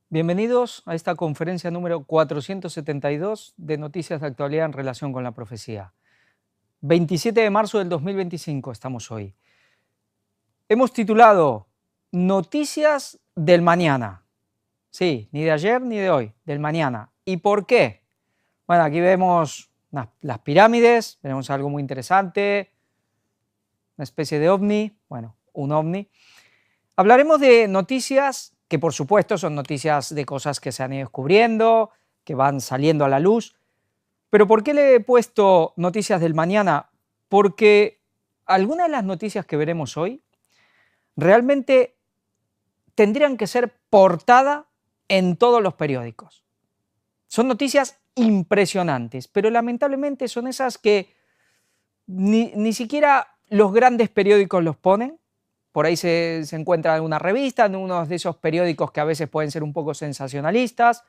Bienvenidos a esta conferencia número 472 de Noticias de Actualidad en relación con la profecía. 27 de marzo del 2025 estamos hoy. Hemos titulado Noticias del mañana. Sí, ni de ayer ni de hoy, del mañana. ¿Y por qué? Bueno, aquí vemos las pirámides, veremos algo muy interesante, una especie de ovni, bueno, un ovni. Hablaremos de noticias que por supuesto son noticias de cosas que se han ido descubriendo, que van saliendo a la luz. Pero ¿por qué le he puesto noticias del mañana? Porque algunas de las noticias que veremos hoy realmente tendrían que ser portada en todos los periódicos. Son noticias impresionantes, pero lamentablemente son esas que ni siquiera los grandes periódicos los ponen. Por ahí se encuentra en una revista, en uno de esos periódicos que a veces pueden ser un poco sensacionalistas,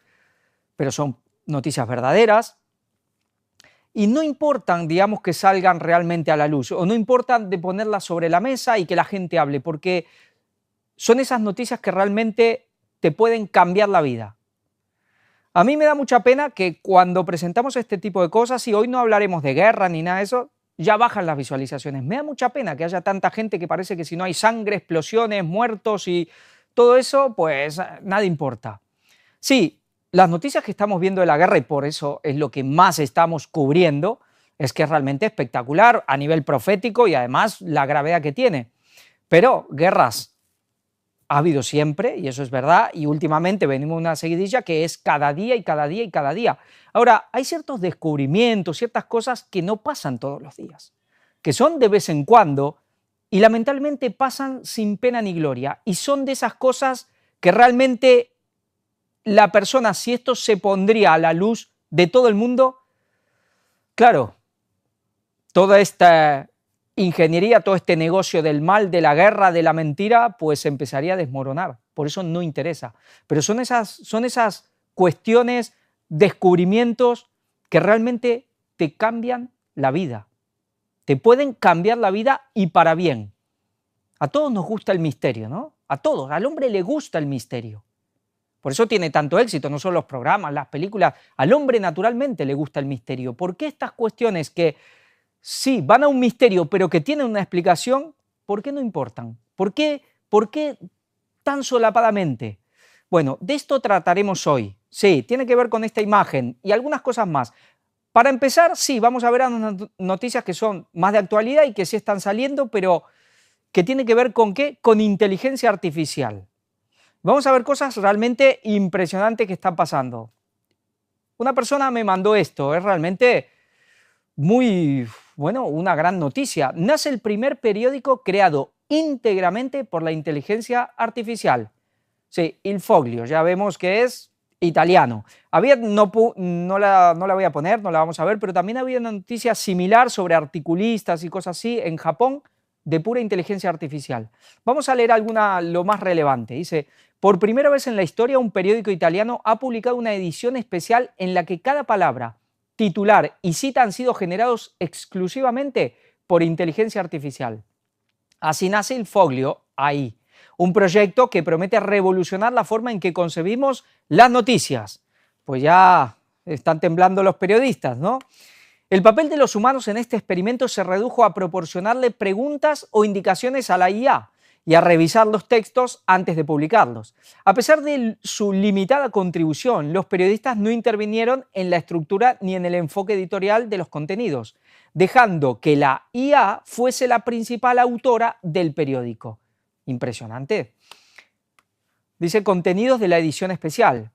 pero son noticias verdaderas. Y no importan, digamos, que salgan realmente a la luz, o no importan de ponerlas sobre la mesa y que la gente hable, porque son esas noticias que realmente te pueden cambiar la vida. A mí me da mucha pena que cuando presentamos este tipo de cosas, y hoy no hablaremos de guerra ni nada de eso, ya bajan las visualizaciones. Me da mucha pena que haya tanta gente que parece que si no hay sangre, explosiones, muertos y todo eso, pues nada importa. Sí, las noticias que estamos viendo de la guerra, y por eso es lo que más estamos cubriendo, es que es realmente espectacular a nivel profético y además la gravedad que tiene. Pero guerras ha habido siempre, y eso es verdad, y últimamente venimos una seguidilla que es cada día y cada día y cada día. Ahora, hay ciertos descubrimientos, ciertas cosas que no pasan todos los días, que son de vez en cuando y lamentablemente pasan sin pena ni gloria, y son de esas cosas que realmente la persona, si esto se pondría a la luz de todo el mundo, claro, toda esta ingeniería, todo este negocio del mal, de la guerra, de la mentira, pues empezaría a desmoronar. Por eso no interesa. Pero son esas cuestiones, descubrimientos que realmente te cambian la vida. Te pueden cambiar la vida y para bien. A todos nos gusta el misterio, ¿no? A todos, al hombre le gusta el misterio. Por eso tiene tanto éxito, no solo los programas, las películas. Al hombre naturalmente le gusta el misterio. ¿Por qué estas cuestiones que sí, van a un misterio, pero que tienen una explicación, ¿por qué no importan? ¿Por qué tan solapadamente? Bueno, de esto trataremos hoy. Sí, tiene que ver con esta imagen y algunas cosas más. Para empezar, sí, vamos a ver unas noticias que son más de actualidad y que sí están saliendo, pero que tiene que ver con ¿qué? Con inteligencia artificial. Vamos a ver cosas realmente impresionantes que están pasando. Una persona me mandó esto, es realmente muy, bueno, una gran noticia. Nace el primer periódico creado íntegramente por la inteligencia artificial. Sí, Il Foglio, ya vemos que es italiano. No la voy a poner, no la vamos a ver, pero también había una noticia similar sobre articulistas y cosas así en Japón de pura inteligencia artificial. Vamos a leer lo más relevante. Dice, por primera vez en la historia un periódico italiano ha publicado una edición especial en la que cada palabra, titular y cita han sido generados exclusivamente por inteligencia artificial. Así nace Il Foglio ahí, un proyecto que promete revolucionar la forma en que concebimos las noticias. Pues ya están temblando los periodistas, ¿no? El papel de los humanos en este experimento se redujo a proporcionarle preguntas o indicaciones a la IA y a revisar los textos antes de publicarlos. A pesar de su limitada contribución, los periodistas no intervinieron en la estructura ni en el enfoque editorial de los contenidos, dejando que la IA fuese la principal autora del periódico. Impresionante. Dice contenidos de la edición especial.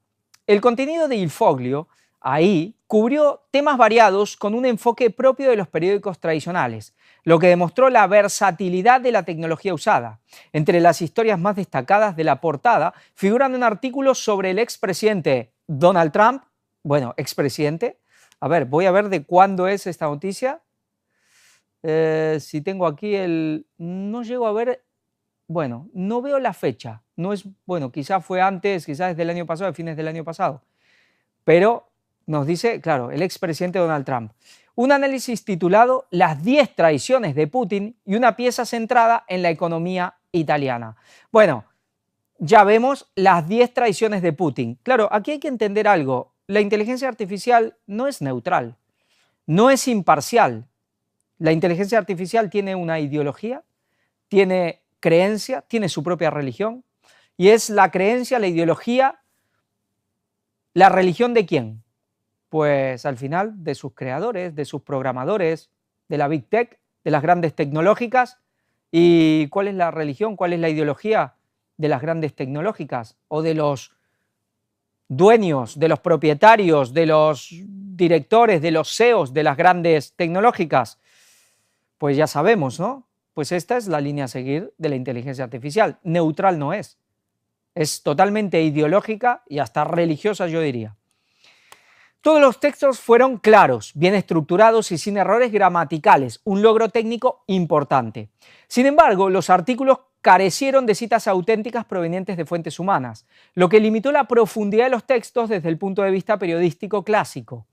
El contenido de Il Foglio ahí cubrió temas variados con un enfoque propio de los periódicos tradicionales, lo que demostró la versatilidad de la tecnología usada. Entre las historias más destacadas de la portada figuran un artículo sobre el expresidente Donald Trump, bueno, expresidente. A ver, voy a ver de cuándo es esta noticia. Si tengo aquí no llego a ver, bueno, no veo la fecha. No es, bueno, quizás fue antes, quizás desde el año pasado, de fines del año pasado. Pero nos dice, claro, el expresidente Donald Trump. Un análisis titulado Las 10 traiciones de Putin y una pieza centrada en la economía italiana. Bueno, ya vemos las 10 traiciones de Putin. Claro, aquí hay que entender algo. La inteligencia artificial no es neutral, no es imparcial. La inteligencia artificial tiene una ideología, tiene creencia, tiene su propia religión, y es la creencia, la ideología, la religión ¿de quién? Pues al final de sus creadores, de sus programadores, de la Big Tech, de las grandes tecnológicas. ¿Y cuál es la religión, cuál es la ideología de las grandes tecnológicas o de los dueños, de los propietarios, de los directores, de los CEOs de las grandes tecnológicas? Pues ya sabemos, ¿no? Pues esta es la línea a seguir de la inteligencia artificial. Neutral no es totalmente ideológica y hasta religiosa, yo diría. Todos los textos fueron claros, bien estructurados y sin errores gramaticales, un logro técnico importante. Sin embargo, los artículos carecieron de citas auténticas provenientes de fuentes humanas, lo que limitó la profundidad de los textos desde el punto de vista periodístico clásico.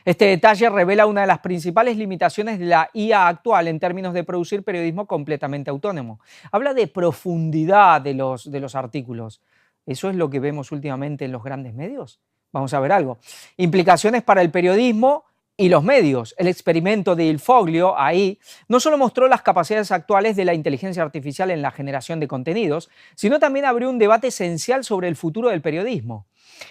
Este detalle revela una de las principales limitaciones de la IA actual en términos de producir periodismo completamente autónomo. Habla de profundidad de los artículos. ¿Eso es lo que vemos últimamente en los grandes medios? Vamos a ver algo. Implicaciones para el periodismo y los medios. El experimento de Il Foglio ahí no solo mostró las capacidades actuales de la inteligencia artificial en la generación de contenidos, sino también abrió un debate esencial sobre el futuro del periodismo.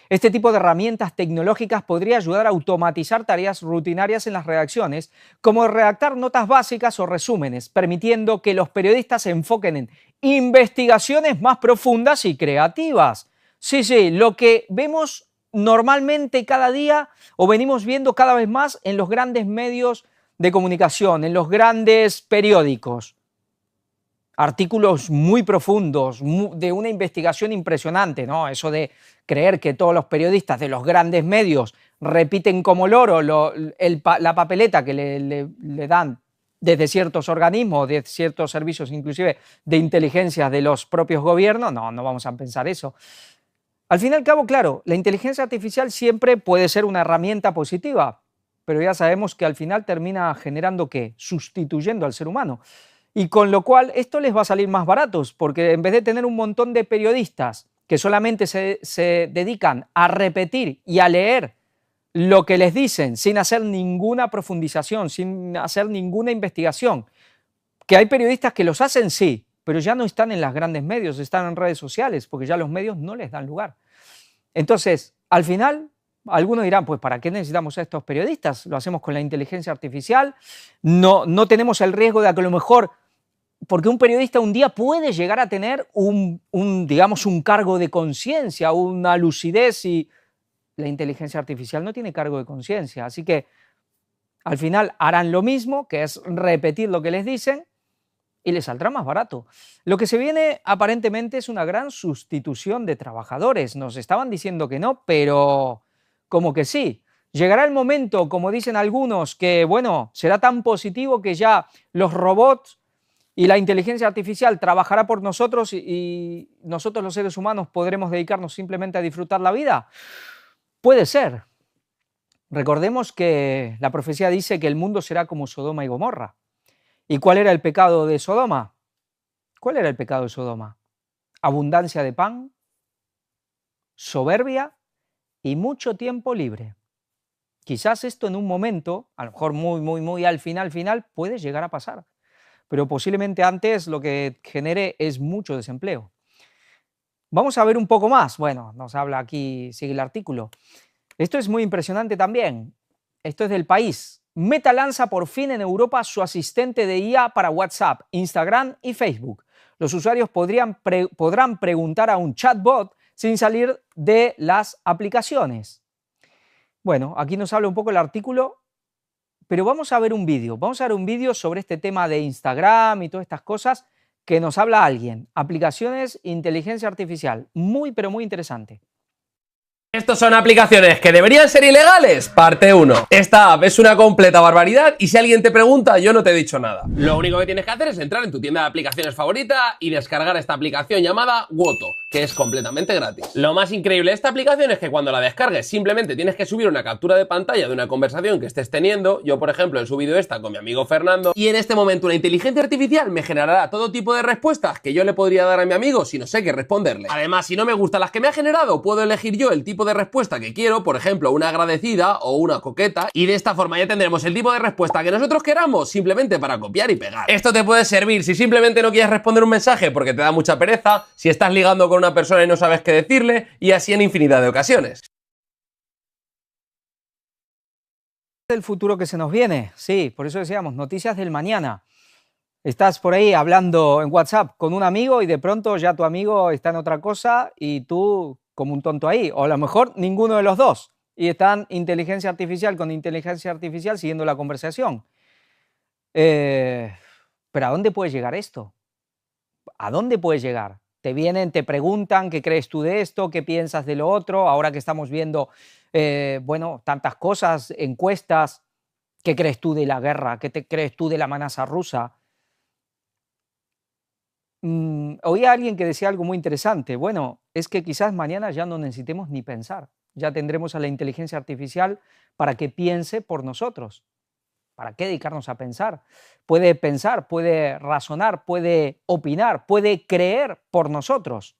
Este tipo de herramientas tecnológicas podría ayudar a automatizar tareas rutinarias en las redacciones, como redactar notas básicas o resúmenes, permitiendo que los periodistas se enfoquen en investigaciones más profundas y creativas. Sí, lo que vemos normalmente cada día o venimos viendo cada vez más en los grandes medios de comunicación, en los grandes periódicos. Artículos muy profundos, de una investigación impresionante, ¿no? Eso de creer que todos los periodistas de los grandes medios repiten como loro la papeleta que le dan desde ciertos organismos, de ciertos servicios inclusive de inteligencia de los propios gobiernos, no vamos a pensar eso. Al fin y al cabo, claro, la inteligencia artificial siempre puede ser una herramienta positiva, pero ya sabemos que al final termina generando ¿qué? Sustituyendo al ser humano. Y con lo cual esto les va a salir más baratos, porque en vez de tener un montón de periodistas que solamente se dedican a repetir y a leer lo que les dicen sin hacer ninguna profundización, sin hacer ninguna investigación, que hay periodistas que los hacen, sí, pero ya no están en los grandes medios, están en redes sociales, porque ya los medios no les dan lugar. Entonces, al final, algunos dirán, pues ¿para qué necesitamos a estos periodistas? Lo hacemos con la inteligencia artificial, no tenemos el riesgo de que a lo mejor, porque un periodista un día puede llegar a tener digamos, un cargo de conciencia, una lucidez, y la inteligencia artificial no tiene cargo de conciencia. Así que al final harán lo mismo, que es repetir lo que les dicen, y les saldrá más barato. Lo que se viene aparentemente es una gran sustitución de trabajadores. Nos estaban diciendo que no, pero como que sí. Llegará el momento, como dicen algunos, que bueno, será tan positivo que ya los robots y la inteligencia artificial trabajará por nosotros y nosotros los seres humanos podremos dedicarnos simplemente a disfrutar la vida. Puede ser. Recordemos que la profecía dice que el mundo será como Sodoma y Gomorra. ¿Y cuál era el pecado de Sodoma? ¿Cuál era el pecado de Sodoma? Abundancia de pan, soberbia y mucho tiempo libre. Quizás esto en un momento, a lo mejor muy al final, puede llegar a pasar. Pero posiblemente antes lo que genere es mucho desempleo. Vamos a ver un poco más. Bueno, nos habla aquí, sigue el artículo. Esto es muy impresionante también. Esto es del País. Meta lanza por fin en Europa su asistente de IA para WhatsApp, Instagram y Facebook. Los usuarios podrán preguntar a un chatbot sin salir de las aplicaciones. Bueno, aquí nos habla un poco el artículo, pero vamos a ver un vídeo. Vamos a ver un vídeo sobre este tema de Instagram y todas estas cosas que nos habla alguien. Aplicaciones, inteligencia artificial. Muy, pero muy interesante. Estos son aplicaciones que deberían ser ilegales. Parte 1. Esta app es una completa barbaridad y si alguien te pregunta, yo no te he dicho nada. Lo único que tienes que hacer es entrar en tu tienda de aplicaciones favorita y descargar esta aplicación llamada Woto, que es completamente gratis. Lo más increíble de esta aplicación es que cuando la descargues simplemente tienes que subir una captura de pantalla de una conversación que estés teniendo. Yo, por ejemplo, he subido esta con mi amigo Fernando y en este momento una inteligencia artificial me generará todo tipo de respuestas que yo le podría dar a mi amigo si no sé qué responderle. Además, si no me gustan las que me ha generado, puedo elegir yo el tipo de respuesta que quiero, por ejemplo, una agradecida o una coqueta, y de esta forma ya tendremos el tipo de respuesta que nosotros queramos, simplemente para copiar y pegar. Esto te puede servir si simplemente no quieres responder un mensaje porque te da mucha pereza, si estás ligando con una persona y no sabes qué decirle, y así en infinidad de ocasiones. El futuro que se nos viene, sí, por eso decíamos, noticias del mañana. Estás por ahí hablando en WhatsApp con un amigo y de pronto ya tu amigo está en otra cosa y tú como un tonto ahí, o a lo mejor ninguno de los dos, y están inteligencia artificial con inteligencia artificial siguiendo la conversación. Pero ¿a dónde puede llegar esto? ¿A dónde puede llegar? Te vienen, te preguntan qué crees tú de esto, qué piensas de lo otro, ahora que estamos viendo, bueno, tantas cosas, encuestas, ¿qué crees tú de la guerra? ¿Qué te crees tú de la amenaza rusa? Oí a alguien que decía algo muy interesante. Bueno, es que quizás mañana ya no necesitemos ni pensar. Ya tendremos a la inteligencia artificial para que piense por nosotros. ¿Para qué dedicarnos a pensar? Puede pensar, puede razonar, puede opinar, puede creer por nosotros.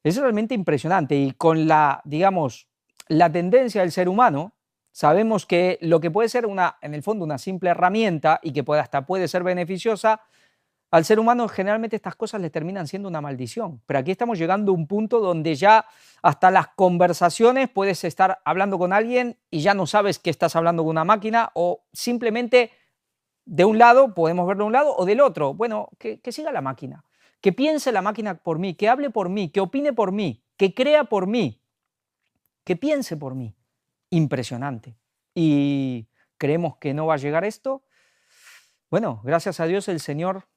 Es realmente impresionante y con la, digamos, la tendencia del ser humano, sabemos que lo que puede ser una, en el fondo, una simple herramienta y que hasta puede ser beneficiosa, al ser humano generalmente estas cosas le terminan siendo una maldición, pero aquí estamos llegando a un punto donde ya hasta las conversaciones puedes estar hablando con alguien y ya no sabes que estás hablando con una máquina o simplemente de un lado, podemos verlo de un lado o del otro. Bueno, que siga la máquina, que piense la máquina por mí, que hable por mí, que opine por mí, que crea por mí, que piense por mí. Impresionante. Y creemos que no va a llegar esto. Bueno, gracias a Dios el Señor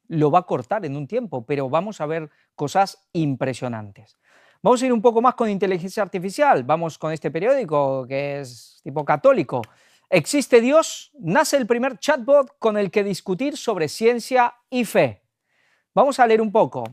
lo va a cortar en un tiempo, pero vamos a ver cosas impresionantes. Vamos a ir un poco más con inteligencia artificial, vamos con este periódico que es tipo católico. ¿Existe Dios? Nace el primer chatbot con el que discutir sobre ciencia y fe. Vamos a leer un poco.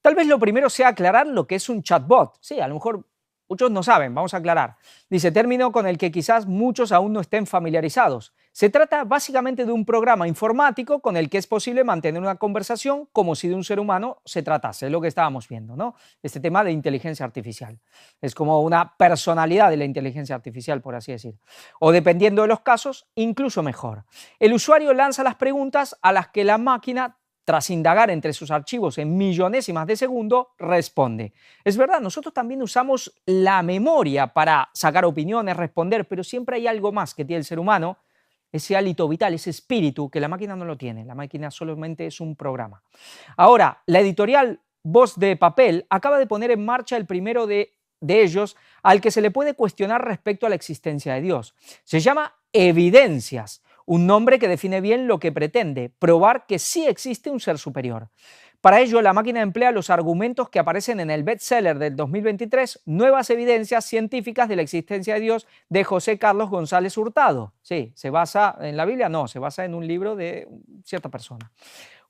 Tal vez lo primero sea aclarar lo que es un chatbot. Sí, a lo mejor muchos no saben, vamos a aclarar. Dice, término con el que quizás muchos aún no estén familiarizados. Se trata básicamente de un programa informático con el que es posible mantener una conversación como si de un ser humano se tratase, lo que estábamos viendo, ¿no? Este tema de inteligencia artificial. Es como una personalidad de la inteligencia artificial, por así decir. O dependiendo de los casos, incluso mejor. El usuario lanza las preguntas a las que la máquina, tras indagar entre sus archivos en millonésimas de segundo, responde. Es verdad, nosotros también usamos la memoria para sacar opiniones, responder, pero siempre hay algo más que tiene el ser humano, ese hálito vital, ese espíritu que la máquina no lo tiene. La máquina solamente es un programa. Ahora, la editorial Voz de Papel acaba de poner en marcha el primero de ellos al que se le puede cuestionar respecto a la existencia de Dios. Se llama Evidencias, un nombre que define bien lo que pretende, probar que sí existe un ser superior. Para ello, la máquina emplea los argumentos que aparecen en el bestseller del 2023, Nuevas evidencias científicas de la existencia de Dios, de José Carlos González Hurtado. Sí, ¿se basa en la Biblia? No, se basa en un libro de cierta persona.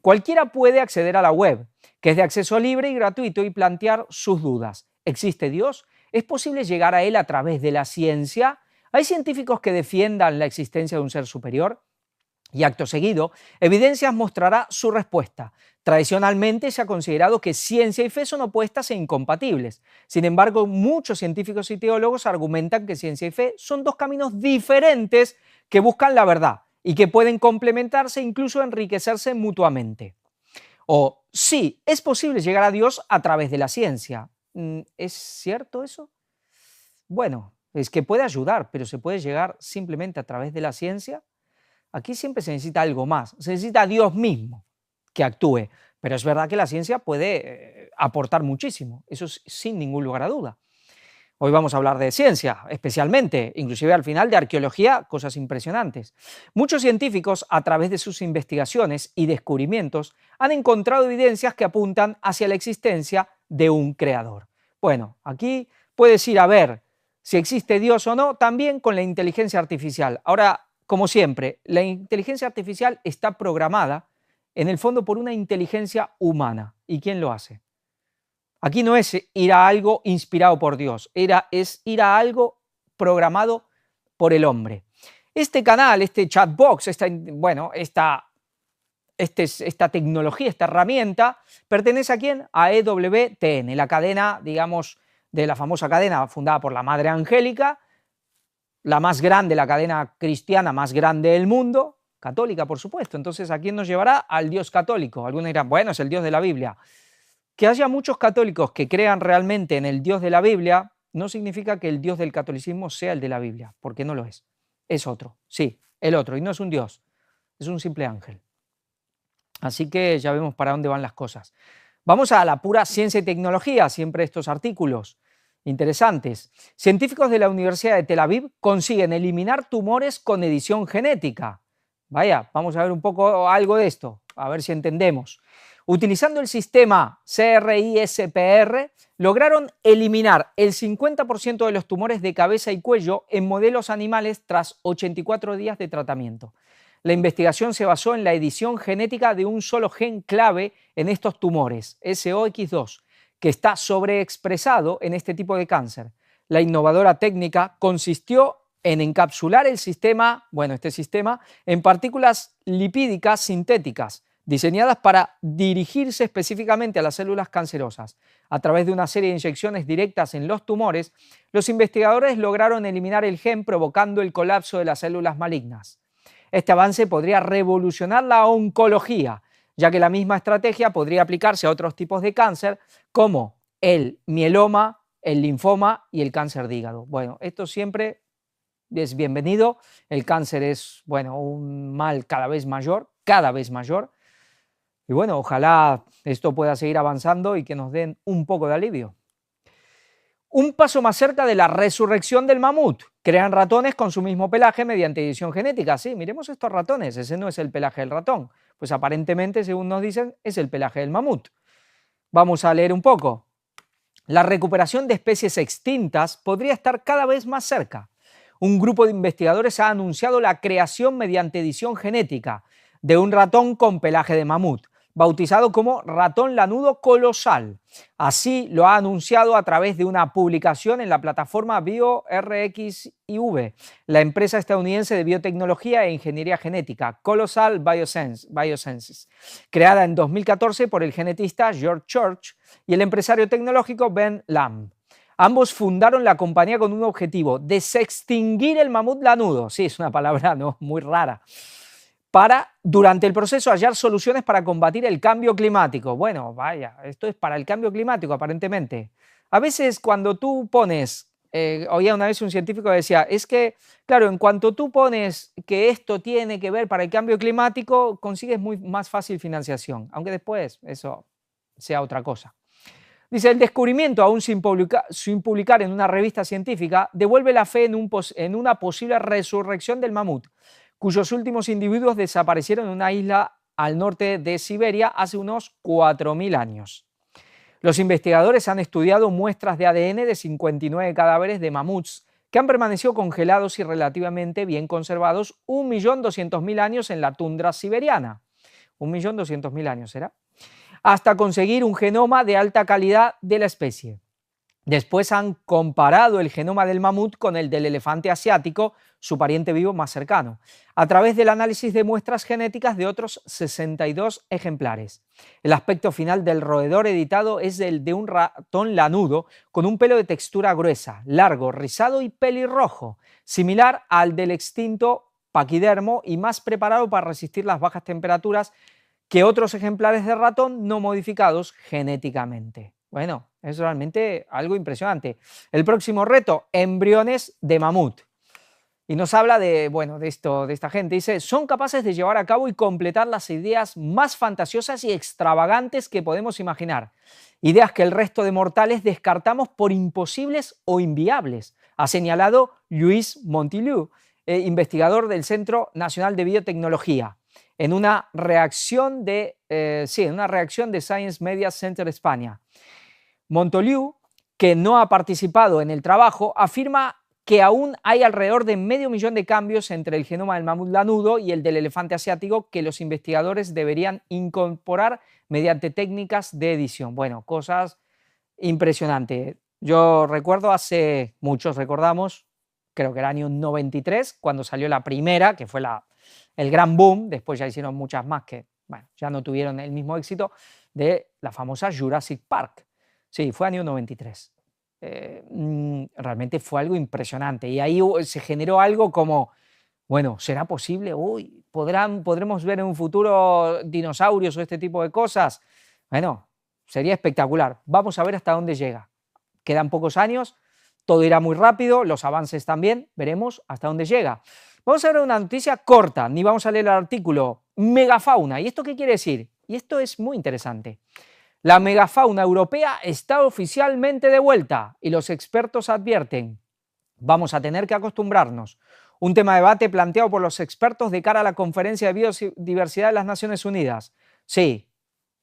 Cualquiera puede acceder a la web, que es de acceso libre y gratuito, y plantear sus dudas. ¿Existe Dios? ¿Es posible llegar a él a través de la ciencia? ¿Hay científicos que defiendan la existencia de un ser superior? Y acto seguido, Evidencias mostrará su respuesta. Tradicionalmente se ha considerado que ciencia y fe son opuestas e incompatibles. Sin embargo, muchos científicos y teólogos argumentan que ciencia y fe son dos caminos diferentes que buscan la verdad y que pueden complementarse e incluso enriquecerse mutuamente. O sí, es posible llegar a Dios a través de la ciencia. ¿Es cierto eso? Bueno, es que puede ayudar, pero ¿se puede llegar simplemente a través de la ciencia? Aquí siempre se necesita algo más, se necesita Dios mismo que actúe, pero es verdad que la ciencia puede aportar muchísimo, eso es sin ningún lugar a duda. Hoy vamos a hablar de ciencia, especialmente, inclusive al final de arqueología, cosas impresionantes. Muchos científicos, a través de sus investigaciones y descubrimientos, han encontrado evidencias que apuntan hacia la existencia de un creador. Bueno, aquí puedes ir a ver si existe Dios o no, también con la inteligencia artificial. Ahora, como siempre, la inteligencia artificial está programada en el fondo por una inteligencia humana. ¿Y quién lo hace? Aquí no es ir a algo inspirado por Dios, es ir a algo programado por el hombre. Este canal, este chatbox, esta tecnología, esta herramienta, ¿pertenece a quién? A EWTN, la cadena, digamos, de la famosa cadena fundada por la Madre Angélica, la más grande, la cadena cristiana más grande del mundo, católica, por supuesto. Entonces, ¿a quién nos llevará? Al Dios católico. Algunos dirán, bueno, es el Dios de la Biblia. Que haya muchos católicos que crean realmente en el Dios de la Biblia no significa que el Dios del catolicismo sea el de la Biblia, porque no lo es. Es otro, sí, el otro, y no es un Dios, es un simple ángel. Así que ya vemos para dónde van las cosas. Vamos a la pura ciencia y tecnología, siempre estos artículos interesantes. Científicos de la Universidad de Tel Aviv consiguen eliminar tumores con edición genética. Vaya, vamos a ver un poco algo de esto, a ver si entendemos. Utilizando el sistema CRISPR, lograron eliminar el 50% de los tumores de cabeza y cuello en modelos animales tras 84 días de tratamiento. La investigación se basó en la edición genética de un solo gen clave en estos tumores, SOX2, que está sobreexpresado en este tipo de cáncer. La innovadora técnica consistió en encapsular el sistema, este sistema, en partículas lipídicas sintéticas, diseñadas para dirigirse específicamente a las células cancerosas. A través de una serie de inyecciones directas en los tumores, los investigadores lograron eliminar el gen provocando el colapso de las células malignas. Este avance podría revolucionar la oncología, ya que la misma estrategia podría aplicarse a otros tipos de cáncer como el mieloma, el linfoma y el cáncer de hígado. Bueno, esto siempre es bienvenido. El cáncer es, un mal cada vez mayor. Y bueno, ojalá esto pueda seguir avanzando y que nos den un poco de alivio. Un paso más cerca de la resurrección del mamut. Crean ratones con su mismo pelaje mediante edición genética. Sí, miremos estos ratones, ese no es el pelaje del ratón. Pues aparentemente, según nos dicen, es el pelaje del mamut. Vamos a leer un poco. La recuperación de especies extintas podría estar cada vez más cerca. Un grupo de investigadores ha anunciado la creación mediante edición genética de un ratón con pelaje de mamut, bautizado como ratón lanudo colosal. Así lo ha anunciado a través de una publicación en la plataforma BioRxiv, la empresa estadounidense de biotecnología e ingeniería genética, Colossal Biosciences, creada en 2014 por el genetista George Church y el empresario tecnológico Ben Lamb. Ambos fundaron la compañía con un objetivo: desextinguir el mamut lanudo. Sí, es una palabra muy rara. Para, durante el proceso, hallar soluciones para combatir el cambio climático. Bueno, vaya, esto es para el cambio climático, aparentemente. A veces cuando tú pones, oía una vez un científico que decía, es que, claro, en cuanto tú pones que esto tiene que ver para el cambio climático, consigues más fácil financiación, aunque después eso sea otra cosa. Dice, el descubrimiento, aún sin publicar en una revista científica, devuelve la fe en una posible resurrección del mamut, cuyos últimos individuos desaparecieron en una isla al norte de Siberia hace unos 4.000 años. Los investigadores han estudiado muestras de ADN de 59 cadáveres de mamuts que han permanecido congelados y relativamente bien conservados 1.200.000 años en la tundra siberiana. 1.200.000 años, ¿será? Hasta conseguir un genoma de alta calidad de la especie. Después han comparado el genoma del mamut con el del elefante asiático, su pariente vivo más cercano, a través del análisis de muestras genéticas de otros 62 ejemplares. El aspecto final del roedor editado es el de un ratón lanudo con un pelo de textura gruesa, largo, rizado y pelirrojo, similar al del extinto paquidermo y más preparado para resistir las bajas temperaturas que otros ejemplares de ratón no modificados genéticamente. Bueno, es realmente algo impresionante. El próximo reto, embriones de mamut. Y nos habla de esta gente. Dice, son capaces de llevar a cabo y completar las ideas más fantasiosas y extravagantes que podemos imaginar. Ideas que el resto de mortales descartamos por imposibles o inviables, ha señalado Luis Montiliu, investigador del Centro Nacional de Biotecnología, en una reacción de Science Media Center España. Montoliu que no ha participado en el trabajo, afirma que aún hay alrededor de 500.000 de cambios entre el genoma del mamut lanudo y el del elefante asiático que los investigadores deberían incorporar mediante técnicas de edición. Bueno, cosas impresionantes. Yo recuerdo muchos recordamos, creo que era el año 93, cuando salió la primera, que fue el gran boom, después ya hicieron muchas más que, bueno, ya no tuvieron el mismo éxito, de la famosa Jurassic Park. Sí, fue año 93. Realmente fue algo impresionante y ahí se generó algo como, bueno, ¿será posible? Uy, ¿podremos ver en un futuro dinosaurios o este tipo de cosas? Bueno, sería espectacular. Vamos a ver hasta dónde llega. Quedan pocos años, todo irá muy rápido, los avances también, veremos hasta dónde llega. Vamos a ver una noticia corta, ni vamos a leer el artículo. Megafauna, ¿y esto qué quiere decir? Y esto es muy interesante. La megafauna europea está oficialmente de vuelta y los expertos advierten, vamos a tener que acostumbrarnos. Un tema de debate planteado por los expertos de cara a la Conferencia de Biodiversidad de las Naciones Unidas. Sí,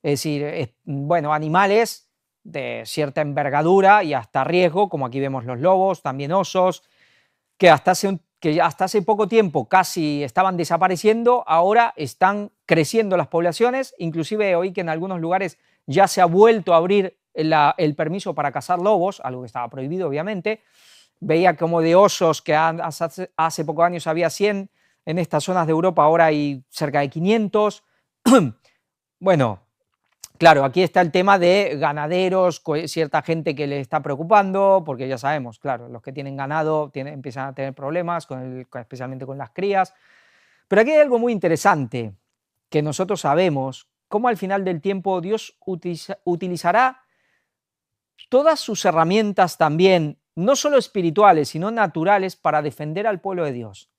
es decir, bueno, animales de cierta envergadura y hasta riesgo, como aquí vemos los lobos, también osos, que hasta hace poco tiempo casi estaban desapareciendo, ahora están creciendo las poblaciones, inclusive oí que en algunos lugares ya se ha vuelto a abrir el permiso para cazar lobos, algo que estaba prohibido obviamente. Veía como de osos que hace pocos años había 100, en estas zonas de Europa ahora hay cerca de 500. Bueno, claro, aquí está el tema de ganaderos, cierta gente que le está preocupando, porque ya sabemos, claro, los que tienen ganado empiezan a tener problemas, especialmente con las crías. Pero aquí hay algo muy interesante, que nosotros sabemos, cómo al final del tiempo Dios utilizará todas sus herramientas también, no solo espirituales, sino naturales, para defender al pueblo de Dios.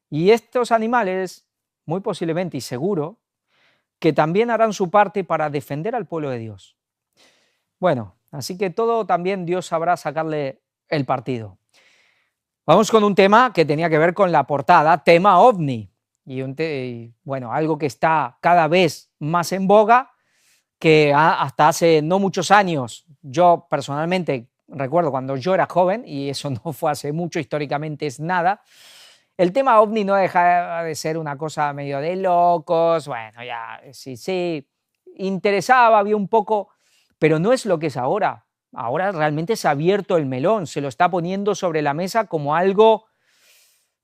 Y estos animales, muy posiblemente y seguro, que también harán su parte para defender al pueblo de Dios. Bueno, así que todo también Dios sabrá sacarle el partido. Vamos con un tema que tenía que ver con la portada, tema OVNI. Y bueno, algo que está cada vez más en boga, que hasta hace no muchos años, yo personalmente recuerdo cuando yo era joven, y eso no fue hace mucho, históricamente es nada, el tema OVNI no deja de ser una cosa medio de locos, bueno, ya sí, interesaba, había un poco, pero no es lo que es ahora. Ahora realmente se ha abierto el melón, se lo está poniendo sobre la mesa como algo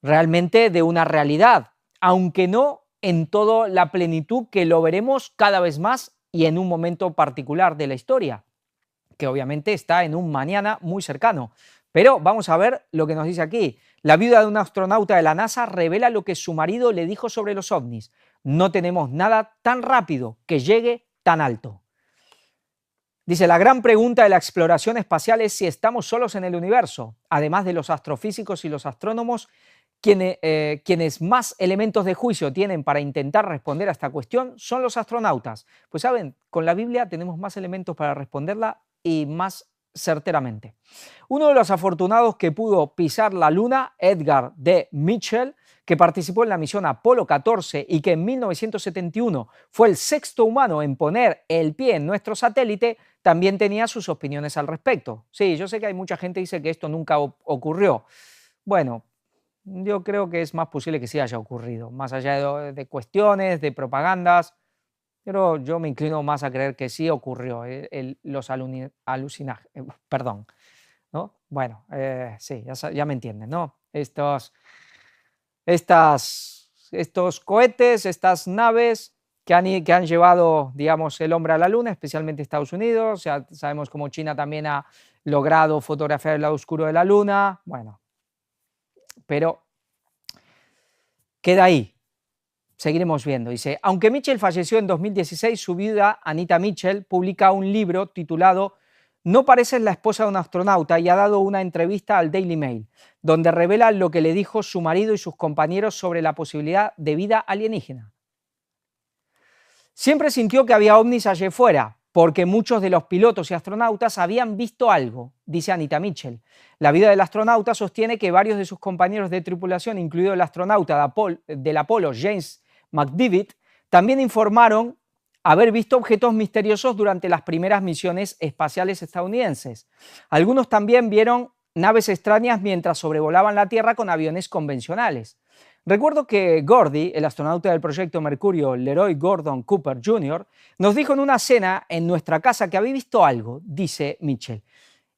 realmente de una realidad, aunque no en toda la plenitud, que lo veremos cada vez más y en un momento particular de la historia, que obviamente está en un mañana muy cercano. Pero vamos a ver lo que nos dice aquí. La viuda de un astronauta de la NASA revela lo que su marido le dijo sobre los ovnis. No tenemos nada tan rápido que llegue tan alto. Dice, la gran pregunta de la exploración espacial es si estamos solos en el universo. Además de los astrofísicos y los astrónomos, quienes más elementos de juicio tienen para intentar responder a esta cuestión son los astronautas. Pues saben, con la Biblia tenemos más elementos para responderla y más certeramente. Uno de los afortunados que pudo pisar la Luna, Edgar D. Mitchell, que participó en la misión Apolo 14 y que en 1971 fue el sexto humano en poner el pie en nuestro satélite, también tenía sus opiniones al respecto. Sí, yo sé que hay mucha gente que dice que esto nunca ocurrió. Bueno, yo creo que es más posible que sí haya ocurrido, más allá de cuestiones, de propagandas, pero yo me inclino más a creer que sí ocurrió los alucinajes, perdón, ¿no? Bueno, sí, ya me entienden, ¿no? Estos cohetes, estas naves que han llevado, digamos, el hombre a la Luna, especialmente Estados Unidos, ya sabemos cómo China también ha logrado fotografiar el lado oscuro de la Luna, bueno, pero queda ahí. Seguiremos viendo. Dice, aunque Mitchell falleció en 2016, su viuda, Anita Mitchell, publica un libro titulado No pareces la esposa de un astronauta y ha dado una entrevista al Daily Mail, donde revela lo que le dijo su marido y sus compañeros sobre la posibilidad de vida alienígena. Siempre sintió que había ovnis allá fuera, porque muchos de los pilotos y astronautas habían visto algo, dice Anita Mitchell. La vida del astronauta sostiene que varios de sus compañeros de tripulación, incluido el astronauta del Apolo, James McDivitt, también informaron haber visto objetos misteriosos durante las primeras misiones espaciales estadounidenses. Algunos también vieron naves extrañas mientras sobrevolaban la Tierra con aviones convencionales. Recuerdo que Gordy, el astronauta del proyecto Mercurio, Leroy Gordon Cooper Jr., nos dijo en una cena en nuestra casa que había visto algo, dice Mitchell.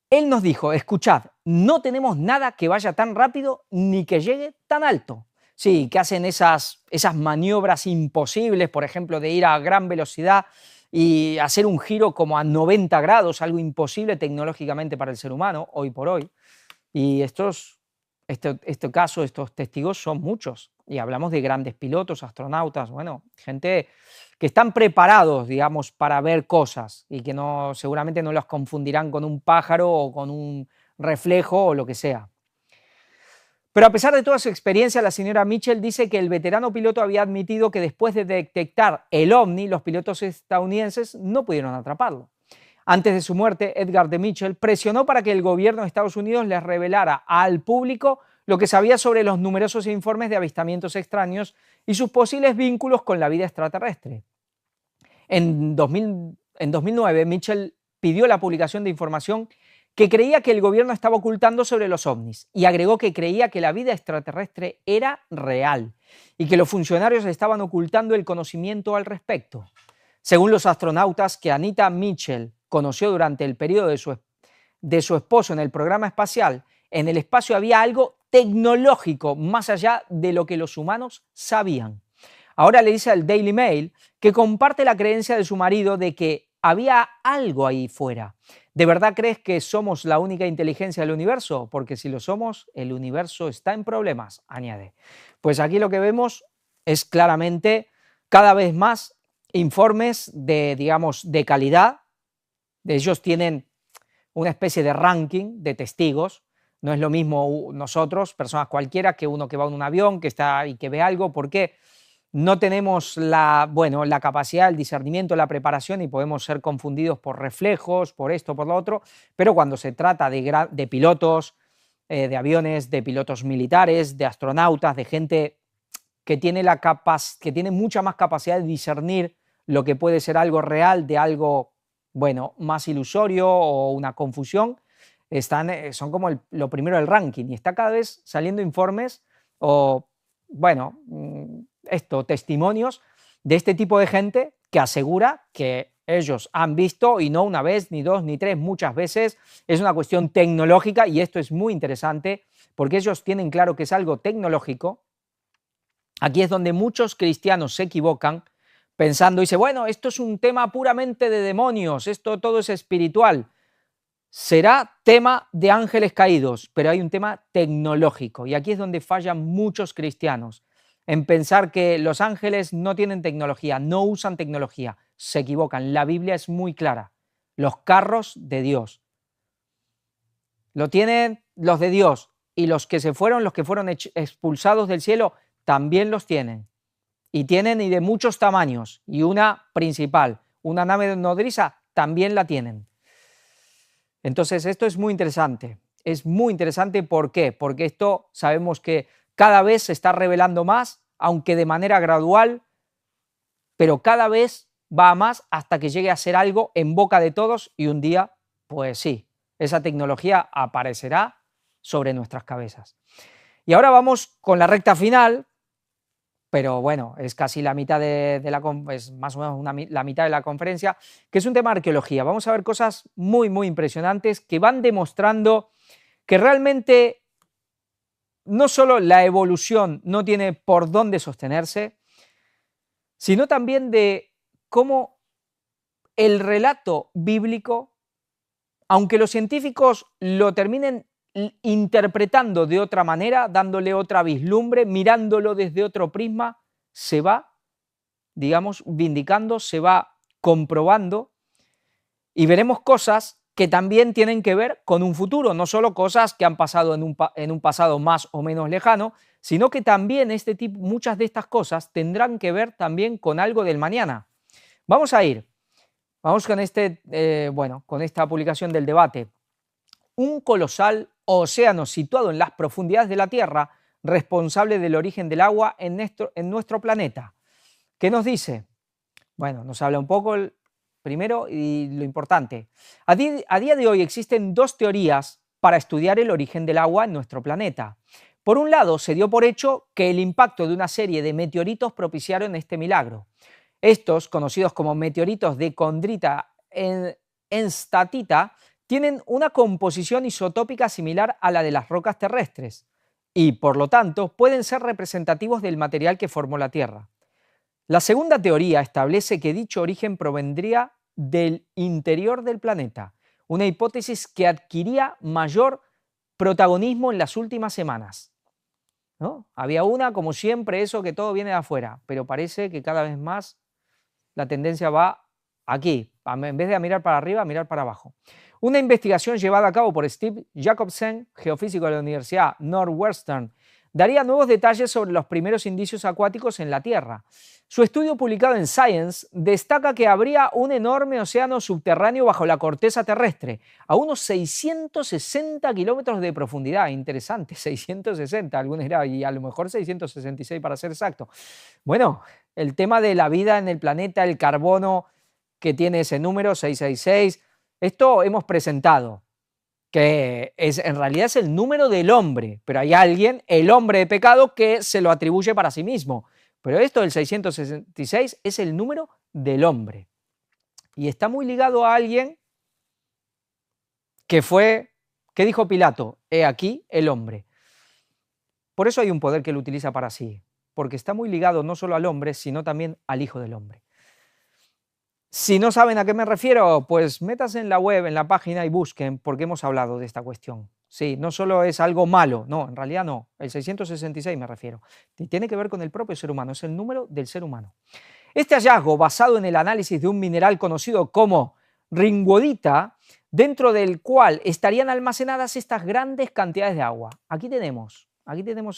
Él nos dijo, escuchad, no tenemos nada que vaya tan rápido ni que llegue tan alto. Sí, que hacen esas maniobras imposibles, por ejemplo, de ir a gran velocidad y hacer un giro como a 90 grados, algo imposible tecnológicamente para el ser humano, hoy por hoy. Y estos testigos son muchos. Y hablamos de grandes pilotos, astronautas, bueno, gente que están preparados, digamos, para ver cosas y que seguramente no los confundirán con un pájaro o con un reflejo o lo que sea. Pero a pesar de toda su experiencia, la señora Mitchell dice que el veterano piloto había admitido que después de detectar el ovni, los pilotos estadounidenses no pudieron atraparlo. Antes de su muerte, Edgar de Mitchell presionó para que el gobierno de Estados Unidos les revelara al público lo que sabía sobre los numerosos informes de avistamientos extraños y sus posibles vínculos con la vida extraterrestre. En 2009, Mitchell pidió la publicación de información que creía que el gobierno estaba ocultando sobre los ovnis y agregó que creía que la vida extraterrestre era real y que los funcionarios estaban ocultando el conocimiento al respecto. Según los astronautas que Anita Mitchell conoció durante el periodo de su esposo en el programa espacial, en el espacio había algo tecnológico más allá de lo que los humanos sabían. Ahora le dice al Daily Mail que comparte la creencia de su marido de que había algo ahí fuera. ¿De verdad crees que somos la única inteligencia del universo? Porque si lo somos, el universo está en problemas, añade. Pues aquí lo que vemos es claramente cada vez más informes de calidad. Ellos tienen una especie de ranking de testigos. No es lo mismo nosotros, personas cualquiera, que uno que va en un avión, que está y que ve algo. ¿Por qué? No tenemos la capacidad, el discernimiento, la preparación y podemos ser confundidos por reflejos, por esto, por lo otro, pero cuando se trata de pilotos, de aviones, de pilotos militares, de astronautas, de gente que tiene mucha más capacidad de discernir lo que puede ser algo real de algo, más ilusorio o una confusión, son como lo primero del ranking y está cada vez saliendo informes o, testimonios de este tipo de gente que asegura que ellos han visto, y no una vez, ni dos, ni tres, muchas veces. Es una cuestión tecnológica y esto es muy interesante porque ellos tienen claro que es algo tecnológico. Aquí es donde muchos cristianos se equivocan pensando, dice, esto es un tema puramente de demonios, esto todo es espiritual. Será tema de ángeles caídos, pero hay un tema tecnológico y aquí es donde fallan muchos cristianos en pensar que los ángeles no tienen tecnología, no usan tecnología. Se equivocan. La Biblia es muy clara. Los carros de Dios lo tienen los de Dios y los que fueron expulsados del cielo también los tienen. Y tienen y de muchos tamaños. Y una principal, una nave nodriza, también la tienen. Entonces esto es muy interesante. Es muy interesante, ¿por qué? Porque esto sabemos que cada vez se está revelando más, aunque de manera gradual, pero cada vez va a más hasta que llegue a ser algo en boca de todos y un día, pues sí, esa tecnología aparecerá sobre nuestras cabezas. Y ahora vamos con la recta final, pero es casi la mitad es más o menos la mitad de la conferencia, que es un tema de arqueología. Vamos a ver cosas muy, muy impresionantes que van demostrando que realmente no solo la evolución no tiene por dónde sostenerse, sino también de cómo el relato bíblico, aunque los científicos lo terminen interpretando de otra manera, dándole otra vislumbre, mirándolo desde otro prisma, se va, vindicando, se va comprobando y veremos cosas que también tienen que ver con un futuro, no solo cosas que han pasado en un pasado más o menos lejano, sino que también muchas de estas cosas tendrán que ver también con algo del mañana. Vamos con esta publicación del debate. Un colosal océano situado en las profundidades de la Tierra, responsable del origen del agua en nuestro planeta. ¿Qué nos dice? Bueno, nos habla un poco primero y lo importante. A día de hoy existen dos teorías para estudiar el origen del agua en nuestro planeta. Por un lado, se dio por hecho que el impacto de una serie de meteoritos propiciaron este milagro. Estos, conocidos como meteoritos de condrita enstatita, tienen una composición isotópica similar a la de las rocas terrestres y, por lo tanto, pueden ser representativos del material que formó la Tierra. La segunda teoría establece que dicho origen provendría del interior del planeta, una hipótesis que adquiría mayor protagonismo en las últimas semanas, ¿no? Había una, como siempre, eso que todo viene de afuera, pero parece que cada vez más la tendencia va aquí, en vez de a mirar para arriba, a mirar para abajo. Una investigación llevada a cabo por Steve Jacobsen, geofísico de la Universidad Northwestern, daría nuevos detalles sobre los primeros indicios acuáticos en la Tierra. Su estudio publicado en Science destaca que habría un enorme océano subterráneo bajo la corteza terrestre, a unos 660 kilómetros de profundidad. Interesante, 660, algunos dirán, y a lo mejor 666 para ser exacto. Bueno, el tema de la vida en el planeta, el carbono que tiene ese número, 666, esto hemos presentado, que en realidad es el número del hombre, pero hay alguien, el hombre de pecado, que se lo atribuye para sí mismo. Pero esto del 666 es el número del hombre. Y está muy ligado a alguien que fue, ¿qué dijo Pilato? He aquí el hombre. Por eso hay un poder que lo utiliza para sí, porque está muy ligado no solo al hombre, sino también al Hijo del Hombre. Si no saben a qué me refiero, pues métanse en la web, en la página y busquen, porque hemos hablado de esta cuestión. Sí, no solo es algo malo, no, en realidad no, el 666 me refiero. Tiene que ver con el propio ser humano, es el número del ser humano. Este hallazgo, basado en el análisis de un mineral conocido como ringwodita, dentro del cual estarían almacenadas estas grandes cantidades de agua. Aquí tenemos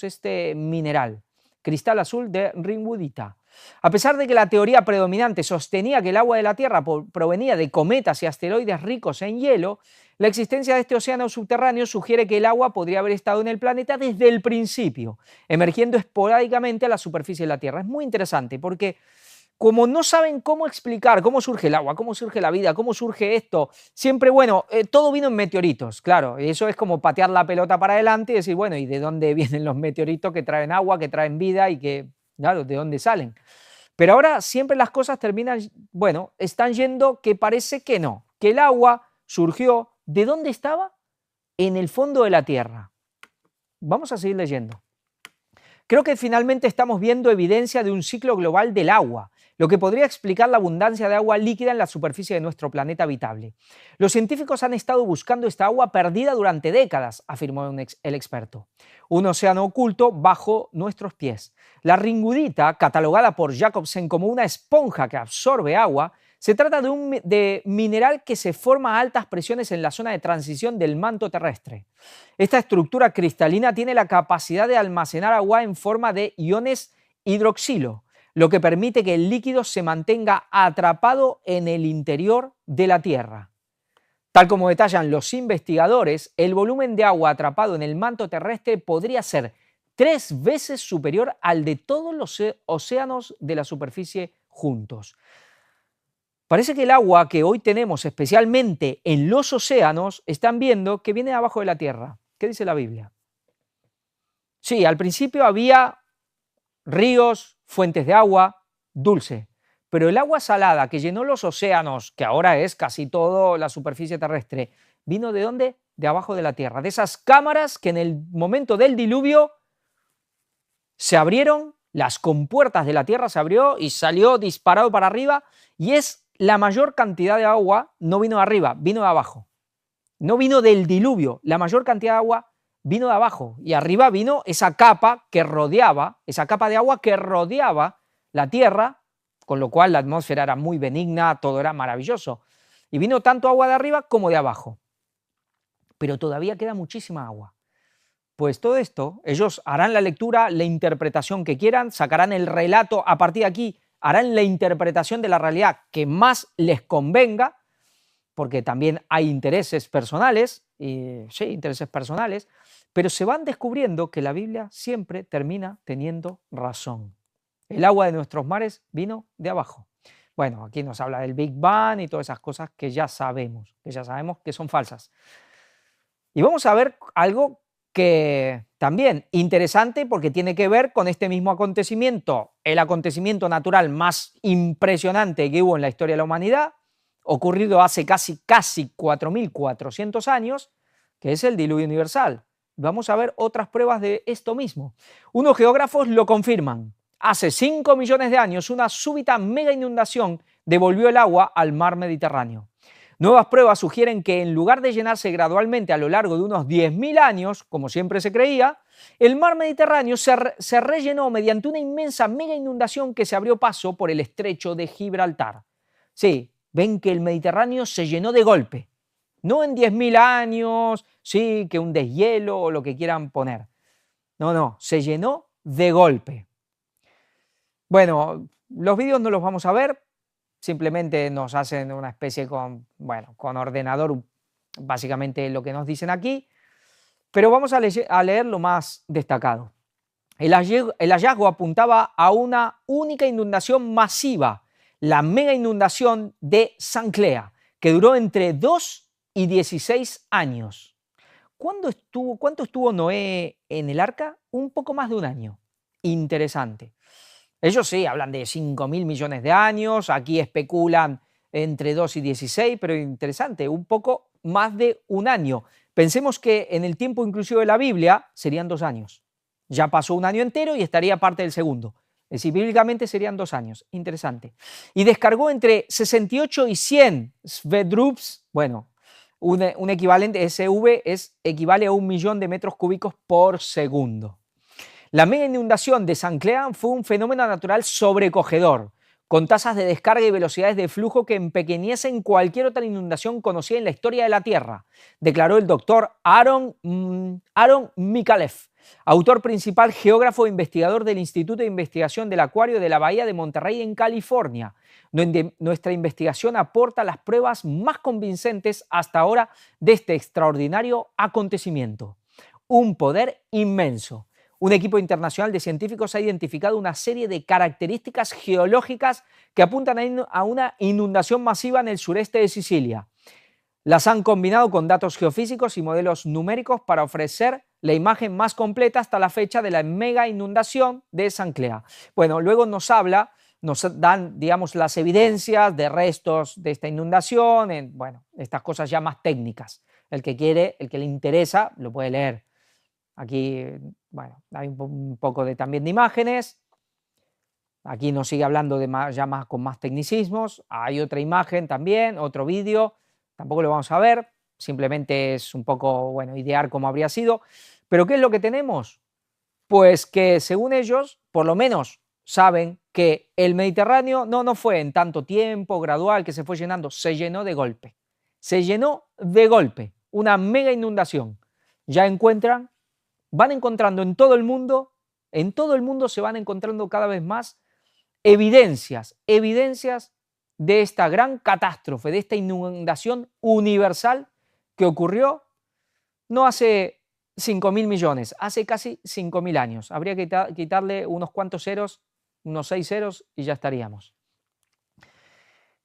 este mineral, cristal azul de ringwodita. A pesar de que la teoría predominante sostenía que el agua de la Tierra provenía de cometas y asteroides ricos en hielo, la existencia de este océano subterráneo sugiere que el agua podría haber estado en el planeta desde el principio, emergiendo esporádicamente a la superficie de la Tierra. Es muy interesante porque como no saben cómo explicar cómo surge el agua, cómo surge la vida, cómo surge esto, siempre, bueno, todo vino en meteoritos, claro, y eso es como patear la pelota para adelante y decir, bueno, ¿y de dónde vienen los meteoritos que traen agua, que traen vida y que, claro, de dónde salen? Pero ahora siempre las cosas terminan, bueno, están yendo que parece que no, que el agua surgió, ¿de dónde estaba? En el fondo de la Tierra. Vamos a seguir leyendo. Creo que finalmente estamos viendo evidencia de un ciclo global del agua, lo que podría explicar la abundancia de agua líquida en la superficie de nuestro planeta habitable. Los científicos han estado buscando esta agua perdida durante décadas, afirmó el experto. Un océano oculto bajo nuestros pies. La ringwodita, catalogada por Jacobsen como una esponja que absorbe agua, se trata de un mineral que se forma a altas presiones en la zona de transición del manto terrestre. Esta estructura cristalina tiene la capacidad de almacenar agua en forma de iones hidroxilo, lo que permite que el líquido se mantenga atrapado en el interior de la Tierra. Tal como detallan los investigadores, el volumen de agua atrapado en el manto terrestre podría ser 3 veces superior al de todos los océanos de la superficie juntos. Parece que el agua que hoy tenemos, especialmente en los océanos, están viendo que viene de abajo de la Tierra. ¿Qué dice la Biblia? Sí, al principio había ríos, fuentes de agua, dulce, pero el agua salada que llenó los océanos, que ahora es casi toda la superficie terrestre, ¿vino de dónde? De abajo de la Tierra, de esas cámaras que en el momento del diluvio se abrieron, las compuertas de la Tierra se abrió y salió disparado para arriba, y es la mayor cantidad de agua no vino de arriba, vino de abajo. No vino del diluvio, la mayor cantidad de agua vino de abajo y arriba vino esa capa que rodeaba, esa capa de agua que rodeaba la Tierra, con lo cual la atmósfera era muy benigna, todo era maravilloso. Y vino tanto agua de arriba como de abajo. Pero todavía queda muchísima agua. Pues todo esto, ellos harán la lectura, la interpretación que quieran, sacarán el relato a partir de aquí, harán la interpretación de la realidad que más les convenga, porque también hay intereses personales, pero se van descubriendo que la Biblia siempre termina teniendo razón. El agua de nuestros mares vino de abajo. Bueno, aquí nos habla del Big Bang y todas esas cosas que ya sabemos que son falsas. Y vamos a ver algo que también interesante porque tiene que ver con este mismo acontecimiento, el acontecimiento natural más impresionante que hubo en la historia de la humanidad, ocurrido hace casi 4.400 años, que es el diluvio universal. Vamos a ver otras pruebas de esto mismo. Unos geógrafos lo confirman. Hace 5 millones de años, una súbita mega inundación devolvió el agua al mar Mediterráneo. Nuevas pruebas sugieren que en lugar de llenarse gradualmente a lo largo de unos 10.000 años, como siempre se creía, el mar Mediterráneo se rellenó mediante una inmensa mega inundación que se abrió paso por el estrecho de Gibraltar. Sí, ven que el Mediterráneo se llenó de golpe. No en 10.000 años, sí, que un deshielo o lo que quieran poner. No, se llenó de golpe. Bueno, los vídeos no los vamos a ver, simplemente nos hacen una especie con ordenador, básicamente lo que nos dicen aquí, pero vamos a leer lo más destacado. El hallazgo apuntaba a una única inundación masiva, la mega inundación de Sanclea, que duró entre 2 y 16 años. ¿Cuánto estuvo Noé en el arca? Un poco más de un año. Interesante. Ellos sí, hablan de 5.000 millones de años, aquí especulan entre 2 y 16, pero interesante, un poco más de un año. Pensemos que en el tiempo inclusive de la Biblia serían 2 años. Ya pasó un año entero y estaría parte del segundo. Es decir, bíblicamente serían 2 años. Interesante. Y descargó entre 68 y 100 Svedrups, bueno, un equivalente, SV equivale a 1 millón de metros cúbicos por segundo. La mega inundación de Sanclea fue un fenómeno natural sobrecogedor, con tasas de descarga y velocidades de flujo que empequeñecen cualquier otra inundación conocida en la historia de la Tierra, declaró el doctor Aaron Micallef, autor principal, geógrafo e investigador del Instituto de Investigación del Acuario de la Bahía de Monterrey en California. Nuestra investigación aporta las pruebas más convincentes hasta ahora de este extraordinario acontecimiento. Un poder inmenso. Un equipo internacional de científicos ha identificado una serie de características geológicas que apuntan a una inundación masiva en el sureste de Sicilia. Las han combinado con datos geofísicos y modelos numéricos para ofrecer la imagen más completa hasta la fecha de la mega inundación de Sanclea. Bueno, luego nos dan, digamos, las evidencias de restos de esta inundación, estas cosas ya más técnicas. El que quiere, el que le interesa, lo puede leer. Aquí, bueno, hay un poco también de imágenes. Aquí nos sigue hablando con más tecnicismos. Hay otra imagen también, otro vídeo. Tampoco lo vamos a ver. Simplemente es un poco, idear cómo habría sido. Pero ¿qué es lo que tenemos? Pues que según ellos, por lo menos saben que el Mediterráneo no fue en tanto tiempo, gradual, que se fue llenando. Se llenó de golpe. Se llenó de golpe. Una mega inundación. Ya van encontrando en todo el mundo se van encontrando cada vez más evidencias de esta gran catástrofe, de esta inundación universal que ocurrió no hace 5.000 millones, hace casi 5.000 años. Habría que quitarle unos cuantos ceros, unos 6 ceros y ya estaríamos.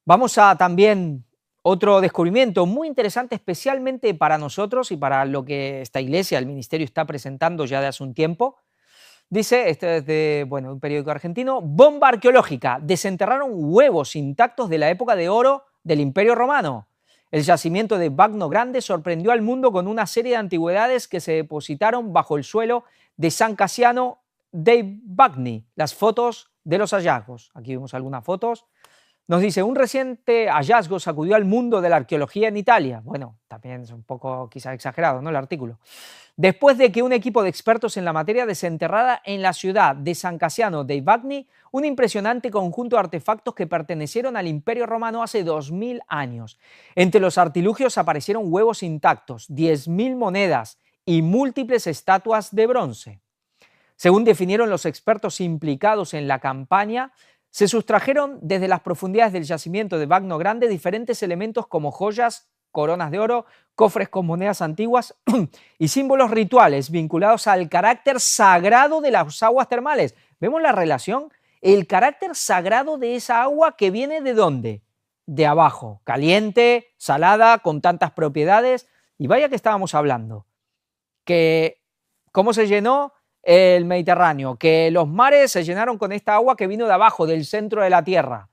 Vamos a también otro descubrimiento muy interesante, especialmente para nosotros y para lo que esta iglesia, el ministerio, está presentando ya de hace un tiempo. Dice, este es de un periódico argentino, bomba arqueológica, desenterraron huevos intactos de la época de oro del Imperio Romano. El yacimiento de Bagno Grande sorprendió al mundo con una serie de antigüedades que se depositaron bajo el suelo de San Casiano dei Bagni. Las fotos de los hallazgos. Aquí vemos algunas fotos. Nos dice, un reciente hallazgo sacudió al mundo de la arqueología en Italia. Bueno, también es un poco quizás exagerado, ¿no?, el artículo. Después de que un equipo de expertos en la materia desenterrara en la ciudad de San Casiano dei Bagni un impresionante conjunto de artefactos que pertenecieron al Imperio Romano hace 2.000 años. Entre los artilugios aparecieron huevos intactos, 10.000 monedas y múltiples estatuas de bronce. Según definieron los expertos implicados en la campaña, se sustrajeron desde las profundidades del yacimiento de Bagno Grande diferentes elementos como joyas, coronas de oro, cofres con monedas antiguas y símbolos rituales vinculados al carácter sagrado de las aguas termales. ¿Vemos la relación el carácter sagrado de esa agua que viene ¿de dónde? De abajo, caliente, salada, con tantas propiedades. Y vaya que estábamos hablando, que cómo se llenó el Mediterráneo, que los mares se llenaron con esta agua que vino de abajo, del centro de la tierra.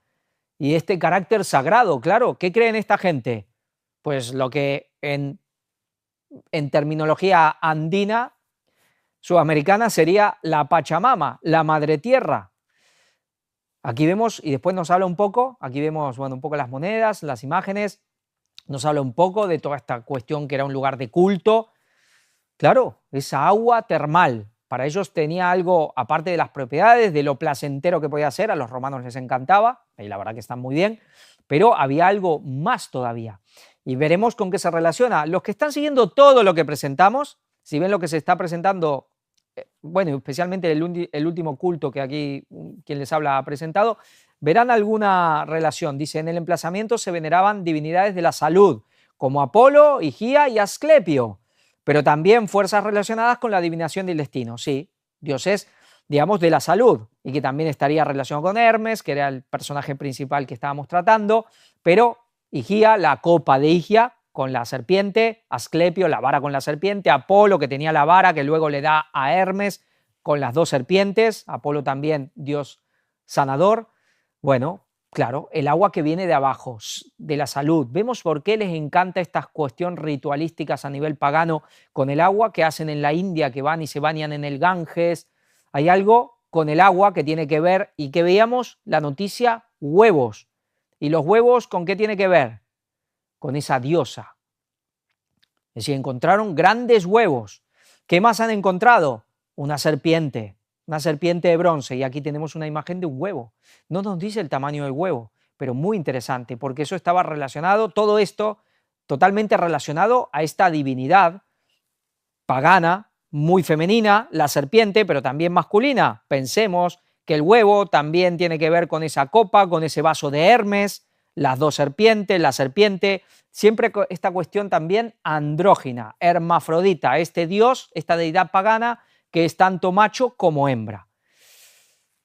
Y este carácter sagrado, claro, ¿qué creen esta gente? Pues lo que en terminología andina, sudamericana, sería la Pachamama, la madre tierra. Aquí vemos, y después nos habla un poco, aquí vemos, bueno, un poco las monedas, las imágenes, nos habla un poco de toda esta cuestión que era un lugar de culto. Claro, esa agua termal, para ellos tenía algo, aparte de las propiedades, de lo placentero que podía ser, a los romanos les encantaba, y la verdad que están muy bien, pero había algo más todavía. Y veremos con qué se relaciona. Los que están siguiendo todo lo que presentamos, si ven lo que se está presentando, bueno, especialmente el último culto que aquí quien les habla ha presentado, verán alguna relación. Dice, en el emplazamiento se veneraban divinidades de la salud, como Apolo, Higía y Asclepio, pero también fuerzas relacionadas con la adivinación del destino. Sí, dioses, digamos, de la salud, y que también estaría relacionado con Hermes, que era el personaje principal que estábamos tratando, pero Higía, la copa de Higia, con la serpiente, Asclepio, la vara con la serpiente, Apolo, que tenía la vara que luego le da a Hermes con las dos serpientes, Apolo también dios sanador. Bueno, claro, el agua que viene de abajo, de la salud. Vemos por qué les encanta estas cuestiones ritualísticas a nivel pagano con el agua que hacen en la India, que van y se bañan en el Ganges. Hay algo con el agua que tiene que ver, y que veíamos la noticia, huevos. ¿Y los huevos con qué tiene que ver? Con esa diosa. Es decir, encontraron grandes huevos. ¿Qué más han encontrado? Una serpiente de bronce, y aquí tenemos una imagen de un huevo. No nos dice el tamaño del huevo, pero muy interesante, porque eso estaba relacionado, todo esto totalmente relacionado a esta divinidad pagana, muy femenina, la serpiente, pero también masculina. Pensemos que el huevo también tiene que ver con esa copa, con ese vaso de Hermes, las dos serpientes, la serpiente, siempre esta cuestión también andrógina, hermafrodita, este dios, esta deidad pagana que es tanto macho como hembra.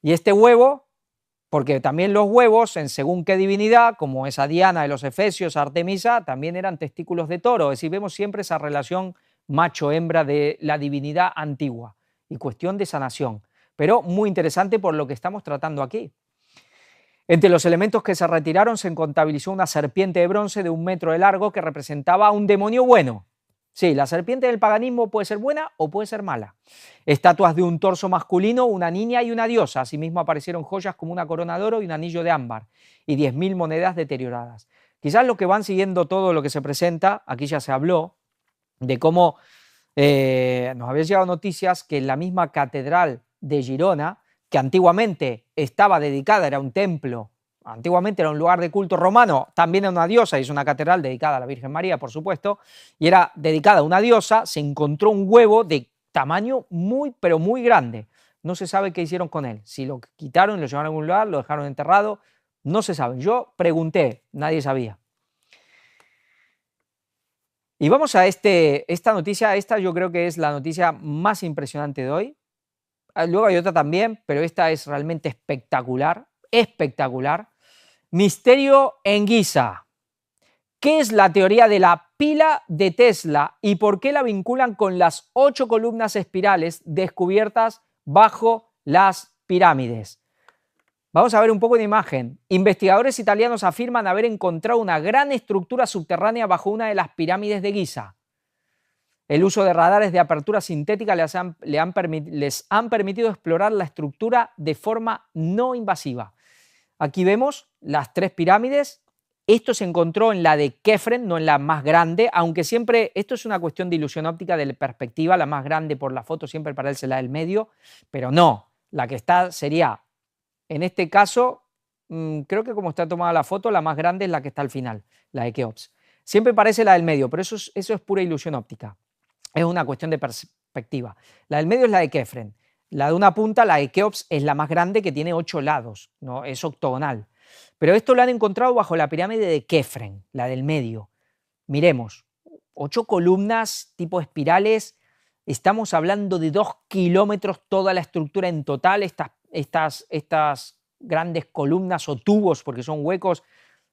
Y este huevo, porque también los huevos, en según qué divinidad, como esa Diana de los Efesios, Artemisa, también eran testículos de toro, es decir, vemos siempre esa relación macho-hembra de la divinidad antigua y cuestión de sanación, pero muy interesante por lo que estamos tratando aquí. Entre los elementos que se retiraron se contabilizó una serpiente de bronce de 1 metro de largo que representaba a un demonio bueno. Sí, la serpiente del paganismo puede ser buena o puede ser mala. Estatuas de un torso masculino, una niña y una diosa. Asimismo aparecieron joyas como una corona de oro y un anillo de ámbar y 10.000 monedas deterioradas. Quizás los que van siguiendo todo lo que se presenta, aquí ya se habló de cómo nos habían llegado noticias que en la misma catedral de Girona, que antiguamente estaba dedicada, era un templo, antiguamente era un lugar de culto romano, también era una diosa, y es una catedral dedicada a la Virgen María, por supuesto, y era dedicada a una diosa, se encontró un huevo de tamaño muy, pero muy grande. No se sabe qué hicieron con él, si lo quitaron, lo llevaron a algún lugar, lo dejaron enterrado, no se sabe. Yo pregunté, nadie sabía. Y vamos a esta noticia, esta yo creo que es la noticia más impresionante de hoy. Luego hay otra también, pero esta es realmente espectacular, espectacular. Misterio en Giza. ¿Qué es la teoría de la pila de Tesla y por qué la vinculan con las 8 columnas espirales descubiertas bajo las pirámides? Vamos a ver un poco de imagen. Investigadores italianos afirman haber encontrado una gran estructura subterránea bajo una de las pirámides de Giza. El uso de radares de apertura sintética les han permitido explorar la estructura de forma no invasiva. Aquí vemos las 3 pirámides. Esto se encontró en la de Kefren, no en la más grande, aunque siempre esto es una cuestión de ilusión óptica, de perspectiva. La más grande por la foto siempre parece la del medio, pero no, la que está sería, en este caso, creo que como está tomada la foto, la más grande es la que está al final, la de Keops. Siempre parece la del medio, pero eso es pura ilusión óptica. Es una cuestión de perspectiva. La del medio es la de Kefren. La de una punta, la de Keops, es la más grande, que tiene 8 lados, ¿no? Es octogonal. Pero esto lo han encontrado bajo la pirámide de Kefren, la del medio. Miremos, 8 columnas tipo espirales. Estamos hablando de 2 kilómetros toda la estructura en total. estas grandes columnas o tubos, porque son huecos,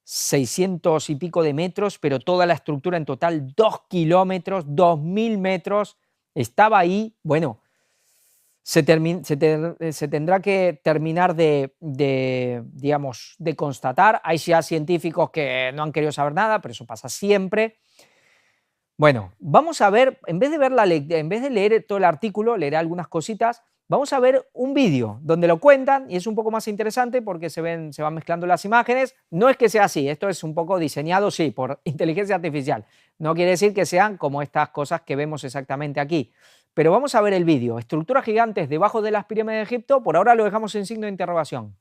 600 y pico de metros, pero toda la estructura en total 2 kilómetros, 2000 metros, estaba ahí. Bueno, se tendrá que terminar digamos, de constatar. Hay ya científicos que no han querido saber nada, pero eso pasa siempre. Bueno, vamos a ver, en vez de leer todo el artículo, leeré algunas cositas. Vamos a ver un vídeo donde lo cuentan y es un poco más interesante porque se van mezclando las imágenes. No es que sea así, esto es un poco diseñado, sí, por inteligencia artificial. No quiere decir que sean como estas cosas que vemos exactamente aquí. Pero vamos a ver el vídeo. Estructuras gigantes debajo de las pirámides de Egipto. Por ahora lo dejamos en signo de interrogación.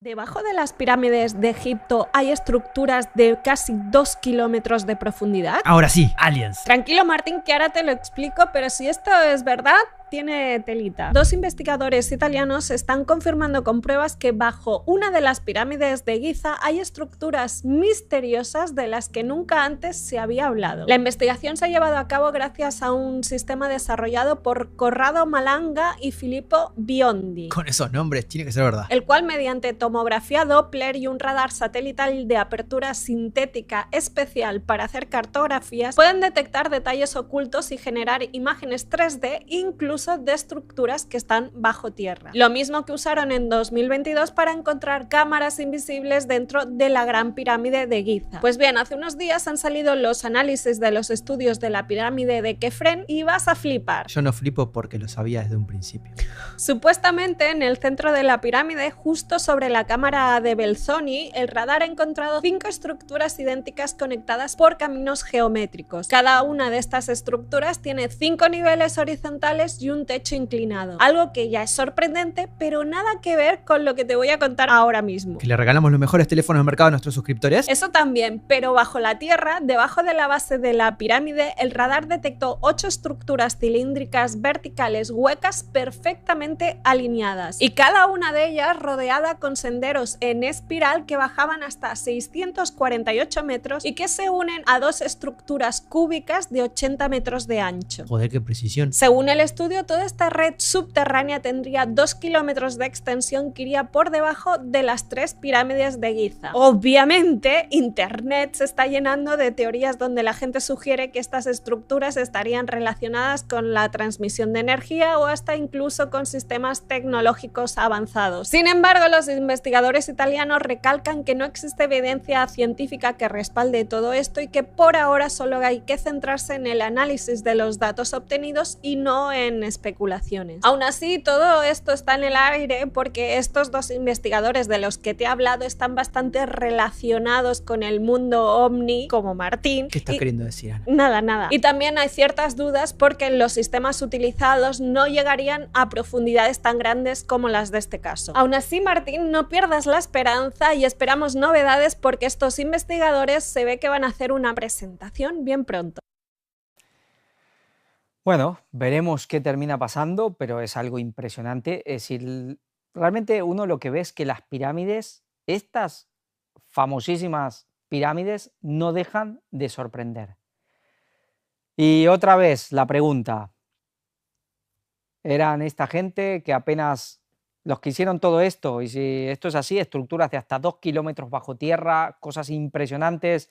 Debajo de las pirámides de Egipto hay estructuras de casi 2 kilómetros de profundidad. Ahora sí, aliens. Tranquilo, Martín, que ahora te lo explico, pero si esto es verdad, tiene telita. Dos investigadores italianos están confirmando con pruebas que bajo una de las pirámides de Giza hay estructuras misteriosas de las que nunca antes se había hablado. La investigación se ha llevado a cabo gracias a un sistema desarrollado por Corrado Malanga y Filippo Biondi. Con esos nombres tiene que ser verdad. El cual, mediante tomografía Doppler y un radar satelital de apertura sintética especial para hacer cartografías, pueden detectar detalles ocultos y generar imágenes 3D, incluso de estructuras que están bajo tierra. Lo mismo que usaron en 2022 para encontrar cámaras invisibles dentro de la Gran Pirámide de Giza. Pues bien, hace unos días han salido los análisis de los estudios de la pirámide de Kefren y vas a flipar. Yo no flipo porque lo sabía desde un principio. Supuestamente en el centro de la pirámide, justo sobre la cámara de Belzoni, el radar ha encontrado 5 estructuras idénticas conectadas por caminos geométricos. Cada una de estas estructuras tiene 5 niveles horizontales y un techo inclinado. Algo que ya es sorprendente, pero nada que ver con lo que te voy a contar ahora mismo. ¿Que le regalamos los mejores teléfonos del mercado a nuestros suscriptores? Eso también, pero bajo la tierra, debajo de la base de la pirámide, el radar detectó 8 estructuras cilíndricas verticales huecas perfectamente alineadas, y cada una de ellas rodeada con senderos en espiral que bajaban hasta 648 metros y que se unen a 2 estructuras cúbicas de 80 metros de ancho. Joder, qué precisión. Según el estudio, toda esta red subterránea tendría 2 kilómetros de extensión que iría por debajo de las 3 pirámides de Giza. Obviamente, internet se está llenando de teorías donde la gente sugiere que estas estructuras estarían relacionadas con la transmisión de energía o hasta incluso con sistemas tecnológicos avanzados. Sin embargo, los investigadores italianos recalcan que no existe evidencia científica que respalde todo esto y que por ahora solo hay que centrarse en el análisis de los datos obtenidos y no en especulaciones. Aún así, todo esto está en el aire porque estos dos investigadores de los que te he hablado están bastante relacionados con el mundo ovni, como Martín. ¿Qué estás queriendo decir, Ana? Nada. Y también hay ciertas dudas porque los sistemas utilizados no llegarían a profundidades tan grandes como las de este caso. Aún así, Martín, no pierdas la esperanza y esperamos novedades porque estos investigadores se ve que van a hacer una presentación bien pronto. Bueno, veremos qué termina pasando, pero es algo impresionante. Es decir, realmente uno lo que ve es que las pirámides, estas famosísimas pirámides, no dejan de sorprender. Y otra vez la pregunta, ¿eran esta gente que apenas los que hicieron todo esto? Y si esto es así, estructuras de hasta 2 kilómetros bajo tierra, cosas impresionantes,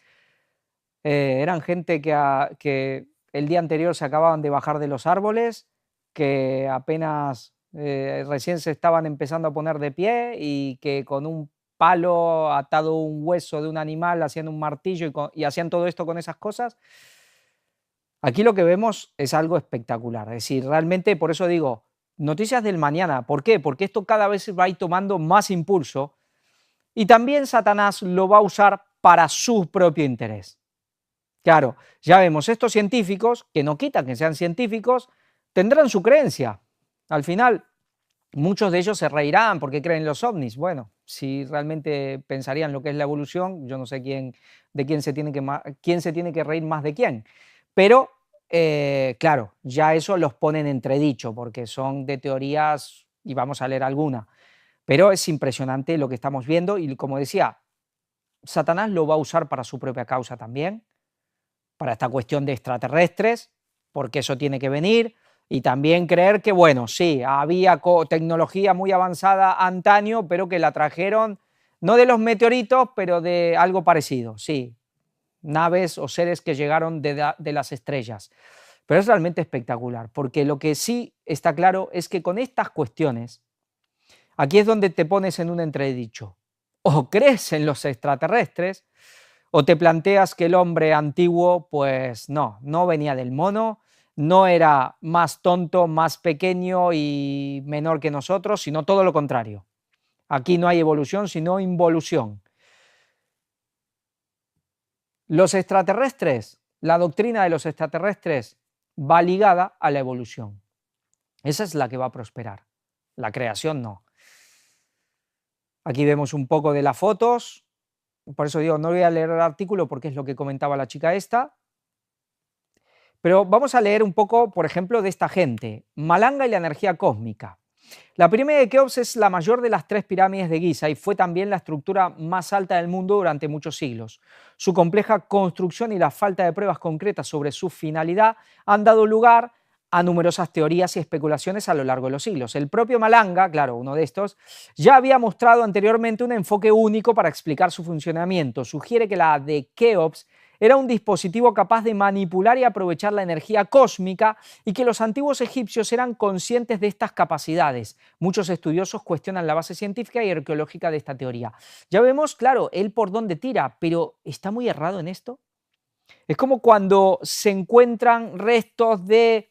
eran gente que el día anterior se acababan de bajar de los árboles, que apenas recién se estaban empezando a poner de pie y que con un palo atado a un hueso de un animal hacían un martillo y hacían todo esto con esas cosas. Aquí lo que vemos es algo espectacular. Es decir, realmente, por eso digo, noticias del mañana. ¿Por qué? Porque esto cada vez va a ir tomando más impulso y también Satanás lo va a usar para su propio interés. Claro, ya vemos, estos científicos, que no quitan que sean científicos, tendrán su creencia. Al final, muchos de ellos se reirán porque creen en los ovnis. Bueno, si realmente pensarían lo que es la evolución, yo no sé quién se tiene que reír más de quién. Pero, claro, ya eso los pone en entredicho porque son de teorías y vamos a leer alguna. Pero es impresionante lo que estamos viendo y, como decía, Satanás lo va a usar para su propia causa también, para esta cuestión de extraterrestres, porque eso tiene que venir. Y también creer que, bueno, sí, había tecnología muy avanzada antaño, pero que la trajeron, no de los meteoritos, pero de algo parecido, sí, naves o seres que llegaron de las estrellas. Pero es realmente espectacular, porque lo que sí está claro es que con estas cuestiones, aquí es donde te pones en un entredicho. O crees en los extraterrestres, o te planteas que el hombre antiguo, pues no venía del mono, no era más tonto, más pequeño y menor que nosotros, sino todo lo contrario. Aquí no hay evolución, sino involución. Los extraterrestres, la doctrina de los extraterrestres va ligada a la evolución. Esa es la que va a prosperar. La creación no. Aquí vemos un poco de las fotos. Por eso digo, no voy a leer el artículo porque es lo que comentaba la chica esta. Pero vamos a leer un poco, por ejemplo, de esta gente. Malanga y la energía cósmica. La pirámide de Keops es la mayor de las 3 pirámides de Giza y fue también la estructura más alta del mundo durante muchos siglos. Su compleja construcción y la falta de pruebas concretas sobre su finalidad han dado lugar a numerosas teorías y especulaciones a lo largo de los siglos. El propio Malanga, claro, uno de estos, ya había mostrado anteriormente un enfoque único para explicar su funcionamiento. Sugiere que la de Keops era un dispositivo capaz de manipular y aprovechar la energía cósmica y que los antiguos egipcios eran conscientes de estas capacidades. Muchos estudiosos cuestionan la base científica y arqueológica de esta teoría. Ya vemos, claro, él por dónde tira, pero ¿está muy errado en esto? Es como cuando se encuentran restos de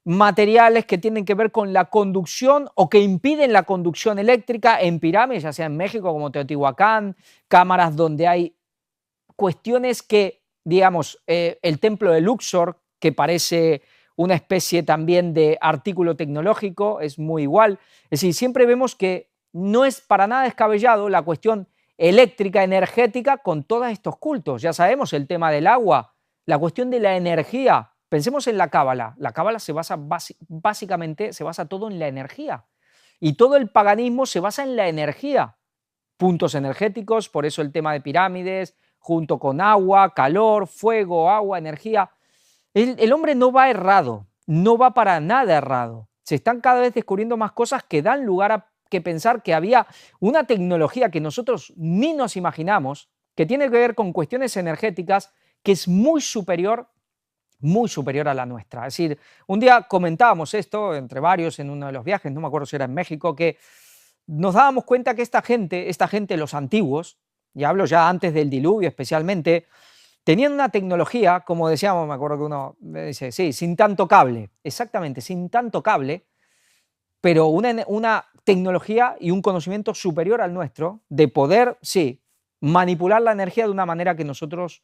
materiales que tienen que ver con la conducción o que impiden la conducción eléctrica en pirámides, ya sea en México como Teotihuacán, cámaras donde hay cuestiones que, digamos, el templo de Luxor, que parece una especie también de artículo tecnológico, es muy igual. Es decir, siempre vemos que no es para nada descabellado la cuestión eléctrica, energética, con todos estos cultos. Ya sabemos el tema del agua, la cuestión de la energía. Pensemos en la cábala. La cábala se basa básicamente, se basa todo en la energía. Y todo el paganismo se basa en la energía. Puntos energéticos, por eso el tema de pirámides, junto con agua, calor, fuego, agua, energía. El hombre no va errado, no va para nada errado. Se están cada vez descubriendo más cosas que dan lugar a que pensar que había una tecnología que nosotros ni nos imaginamos, que tiene que ver con cuestiones energéticas, que es muy superior a la nuestra. Es decir, un día comentábamos esto entre varios en uno de los viajes, no me acuerdo si era en México, que nos dábamos cuenta que esta gente, los antiguos, y hablo ya antes del diluvio especialmente, tenían una tecnología, como decíamos, me acuerdo que uno me dice, sí, sin tanto cable, exactamente, sin tanto cable, pero una tecnología y un conocimiento superior al nuestro de poder, sí, manipular la energía de una manera que nosotros,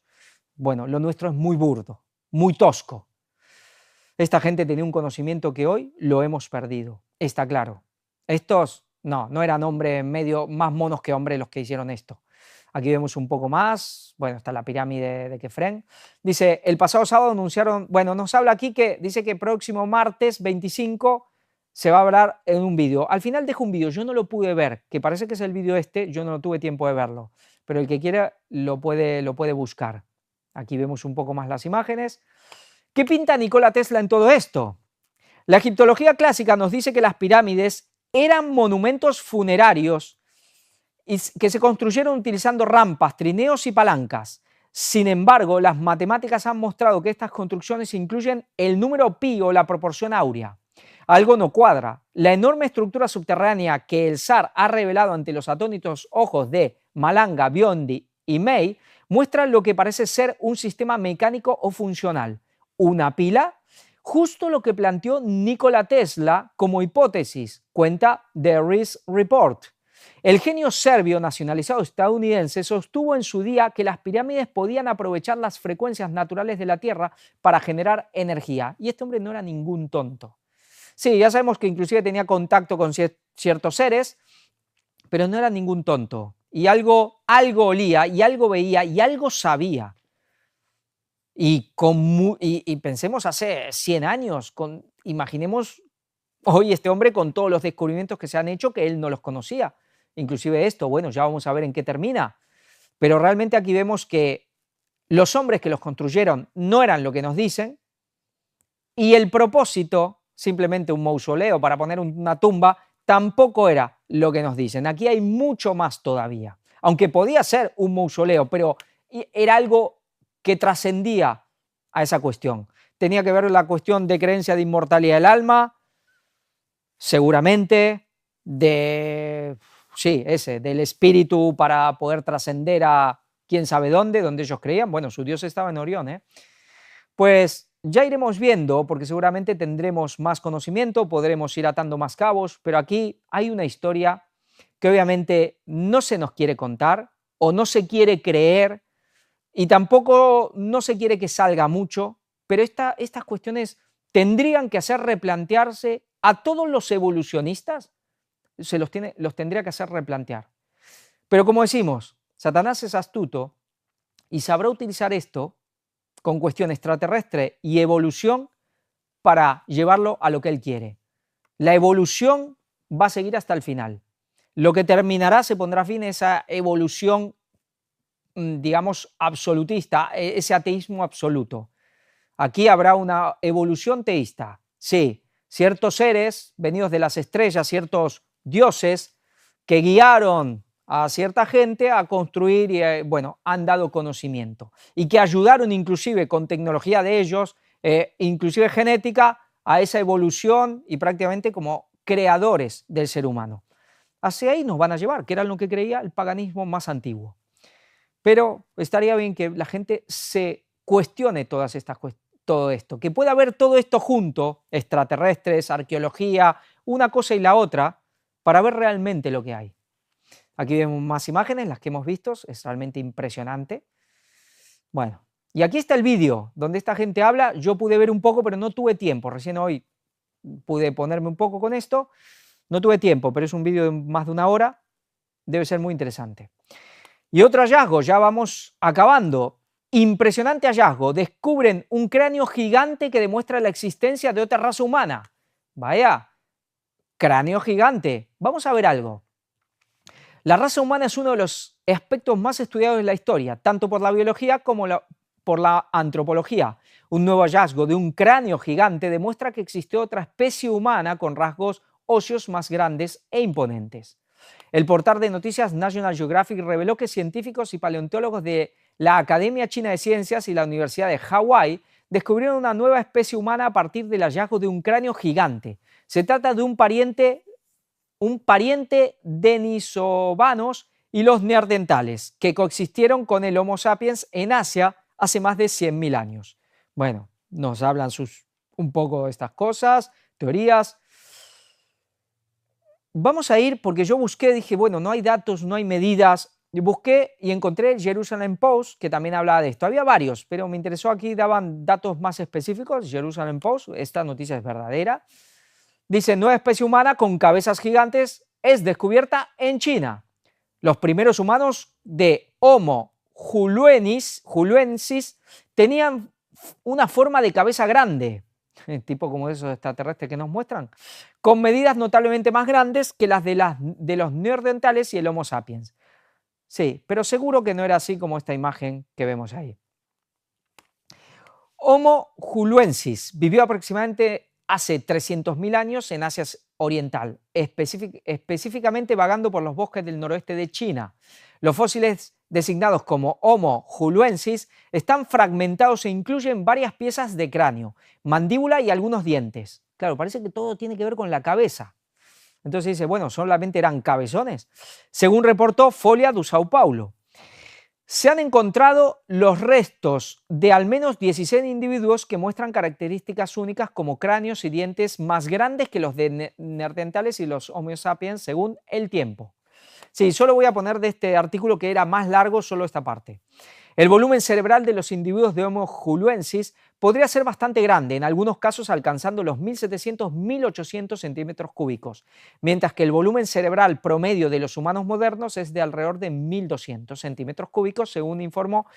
bueno, lo nuestro es muy burdo, muy tosco. Esta gente tenía un conocimiento que hoy lo hemos perdido, está claro. Estos no eran hombres medio más monos que hombres los que hicieron esto. Aquí vemos un poco más, bueno, está la pirámide de Kefren. Dice, el pasado sábado anunciaron, bueno, nos habla aquí que dice que próximo martes 25 se va a hablar en un vídeo. Al final dejo un vídeo, yo no lo pude ver, que parece que es el vídeo este, yo no tuve tiempo de verlo, pero el que quiera lo puede buscar. Aquí vemos un poco más las imágenes. ¿Qué pinta Nikola Tesla en todo esto? La egiptología clásica nos dice que las pirámides eran monumentos funerarios que se construyeron utilizando rampas, trineos y palancas. Sin embargo, las matemáticas han mostrado que estas construcciones incluyen el número pi o la proporción áurea. Algo no cuadra. La enorme estructura subterránea que el zar ha revelado ante los atónitos ojos de Malanga, Biondi y May muestra lo que parece ser un sistema mecánico o funcional. Una pila, justo lo que planteó Nikola Tesla como hipótesis, cuenta The Risk Report. El genio serbio nacionalizado estadounidense sostuvo en su día que las pirámides podían aprovechar las frecuencias naturales de la Tierra para generar energía. Y este hombre no era ningún tonto. Sí, ya sabemos que inclusive tenía contacto con ciertos seres, pero no era ningún tonto. Y algo olía, y algo veía, y algo sabía. Y pensemos hace 100 años, imaginemos hoy este hombre con todos los descubrimientos que se han hecho que él no los conocía. Inclusive esto, bueno, ya vamos a ver en qué termina. Pero realmente aquí vemos que los hombres que los construyeron no eran lo que nos dicen y el propósito, simplemente un mausoleo para poner una tumba, tampoco era lo que nos dicen. Aquí hay mucho más todavía. Aunque podía ser un mausoleo, pero era algo que trascendía a esa cuestión. Tenía que ver la cuestión de creencia de inmortalidad del alma, seguramente, del espíritu para poder trascender a quién sabe dónde, donde ellos creían. Bueno, su dios estaba en Orión, ¿eh? Pues ya iremos viendo, porque seguramente tendremos más conocimiento, podremos ir atando más cabos, pero aquí hay una historia que obviamente no se nos quiere contar o no se quiere creer y tampoco no se quiere que salga mucho, pero estas cuestiones tendrían que hacer replantearse a todos los evolucionistas, los tendría que hacer replantear. Pero como decimos, Satanás es astuto y sabrá utilizar esto con cuestión extraterrestre y evolución para llevarlo a lo que él quiere. La evolución va a seguir hasta el final. Lo que terminará, se pondrá fin a esa evolución, digamos, absolutista, ese ateísmo absoluto. Aquí habrá una evolución teísta. Sí, ciertos seres venidos de las estrellas, ciertos dioses que guiaron a cierta gente a construir y, han dado conocimiento y que ayudaron inclusive con tecnología de ellos, inclusive genética, a esa evolución y prácticamente como creadores del ser humano. Hacia ahí nos van a llevar, que era lo que creía el paganismo más antiguo. Pero estaría bien que la gente se cuestione todo esto, que pueda haber todo esto junto, extraterrestres, arqueología, una cosa y la otra, para ver realmente lo que hay. Aquí vemos más imágenes, las que hemos visto, es realmente impresionante. Bueno, y aquí está el vídeo donde esta gente habla. Yo pude ver un poco, pero no tuve tiempo. Recién hoy pude ponerme un poco con esto. No tuve tiempo, pero es un vídeo de más de 1 hora. Debe ser muy interesante. Y otro hallazgo, ya vamos acabando. Impresionante hallazgo. Descubren un cráneo gigante que demuestra la existencia de otra raza humana. Vaya, cráneo gigante. Vamos a ver algo. La raza humana es uno de los aspectos más estudiados de la historia, tanto por la biología como por la antropología. Un nuevo hallazgo de un cráneo gigante demuestra que existió otra especie humana con rasgos óseos más grandes e imponentes. El portal de noticias National Geographic reveló que científicos y paleontólogos de la Academia China de Ciencias y la Universidad de Hawái descubrieron una nueva especie humana a partir del hallazgo de un cráneo gigante. Se trata de un pariente denisovanos y los neandertales, que coexistieron con el Homo sapiens en Asia hace más de 100.000 años. Bueno, nos hablan un poco de estas cosas, teorías. Vamos a ir, porque yo busqué, dije, bueno, no hay datos, no hay medidas. Busqué y encontré Jerusalem Post, que también hablaba de esto. Había varios, pero me interesó aquí, daban datos más específicos. Jerusalem Post, esta noticia es verdadera. Dice, nueva especie humana con cabezas gigantes es descubierta en China. Los primeros humanos de Homo hulluensis tenían una forma de cabeza grande, tipo como esos extraterrestres que nos muestran, con medidas notablemente más grandes que las de los neandertales y el Homo sapiens. Sí, pero seguro que no era así como esta imagen que vemos ahí. Homo hulluensis vivió aproximadamente hace 300.000 años en Asia Oriental, específicamente vagando por los bosques del noroeste de China. Los fósiles designados como Homo hulluensis están fragmentados e incluyen varias piezas de cráneo, mandíbula y algunos dientes. Claro, parece que todo tiene que ver con la cabeza. Entonces dice, bueno, solamente eran cabezones. Según reportó Folha do São Paulo, se han encontrado los restos de al menos 16 individuos que muestran características únicas como cráneos y dientes más grandes que los de neandertales y los Homo sapiens según el tiempo. Sí, solo voy a poner de este artículo que era más largo solo esta parte. El volumen cerebral de los individuos de Homo hulluensis podría ser bastante grande, en algunos casos alcanzando los 1.700-1.800 centímetros cúbicos, mientras que el volumen cerebral promedio de los humanos modernos es de alrededor de 1.200 centímetros cúbicos, según informó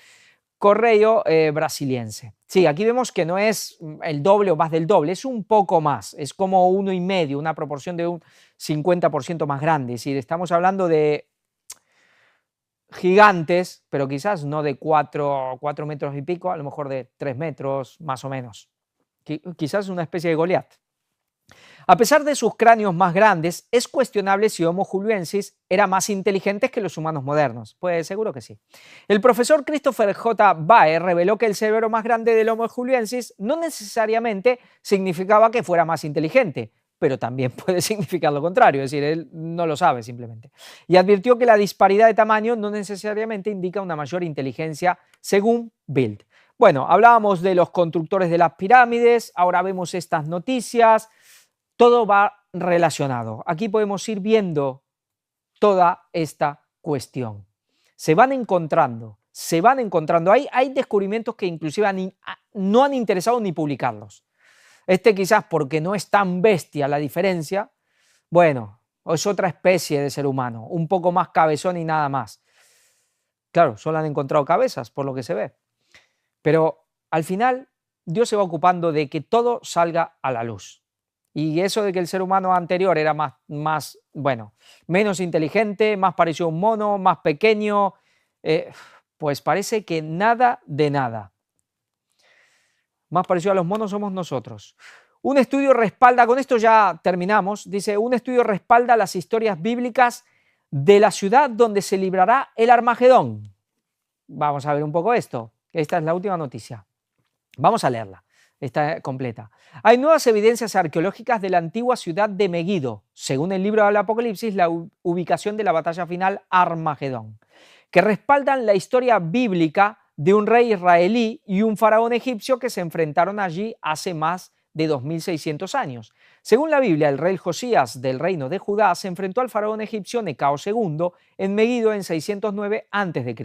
Correio Brasiliense. Sí, aquí vemos que no es el doble o más del doble, es un poco más, es como 1,5, una proporción de un 50% más grande. Es decir, estamos hablando de gigantes, pero quizás no de 4 metros y pico, a lo mejor de 3 metros más o menos. Quizás una especie de Goliat. A pesar de sus cráneos más grandes, es cuestionable si Homo juliensis era más inteligente que los humanos modernos. Pues seguro que sí. El profesor Christopher J. Baer reveló que el cerebro más grande del Homo juliensis no necesariamente significaba que fuera más inteligente, pero también puede significar lo contrario, es decir, él no lo sabe simplemente. Y advirtió que la disparidad de tamaño no necesariamente indica una mayor inteligencia, según Bild. Bueno, hablábamos de los constructores de las pirámides, ahora vemos estas noticias, todo va relacionado. Aquí podemos ir viendo toda esta cuestión. Se van encontrando. Hay descubrimientos que inclusive no han interesado ni publicarlos. Quizás porque no es tan bestia la diferencia, bueno, es otra especie de ser humano, un poco más cabezón y nada más. Claro, solo han encontrado cabezas, por lo que se ve. Pero al final, Dios se va ocupando de que todo salga a la luz. Y eso de que el ser humano anterior era menos inteligente, más parecido a un mono, más pequeño, pues parece que nada de nada. Más parecido a los monos somos nosotros. Un estudio respalda, con esto ya terminamos, dice, un estudio respalda las historias bíblicas de la ciudad donde se librará el Armagedón. Vamos a ver un poco esto. Esta es la última noticia. Vamos a leerla. Está completa. Hay nuevas evidencias arqueológicas de la antigua ciudad de Meguido, según el libro del Apocalipsis, la ubicación de la batalla final Armagedón, que respaldan la historia bíblica de un rey israelí y un faraón egipcio que se enfrentaron allí hace más de 2600 años. Según la Biblia, el rey Josías del reino de Judá se enfrentó al faraón egipcio Necao II en Meguido en 609 a.C.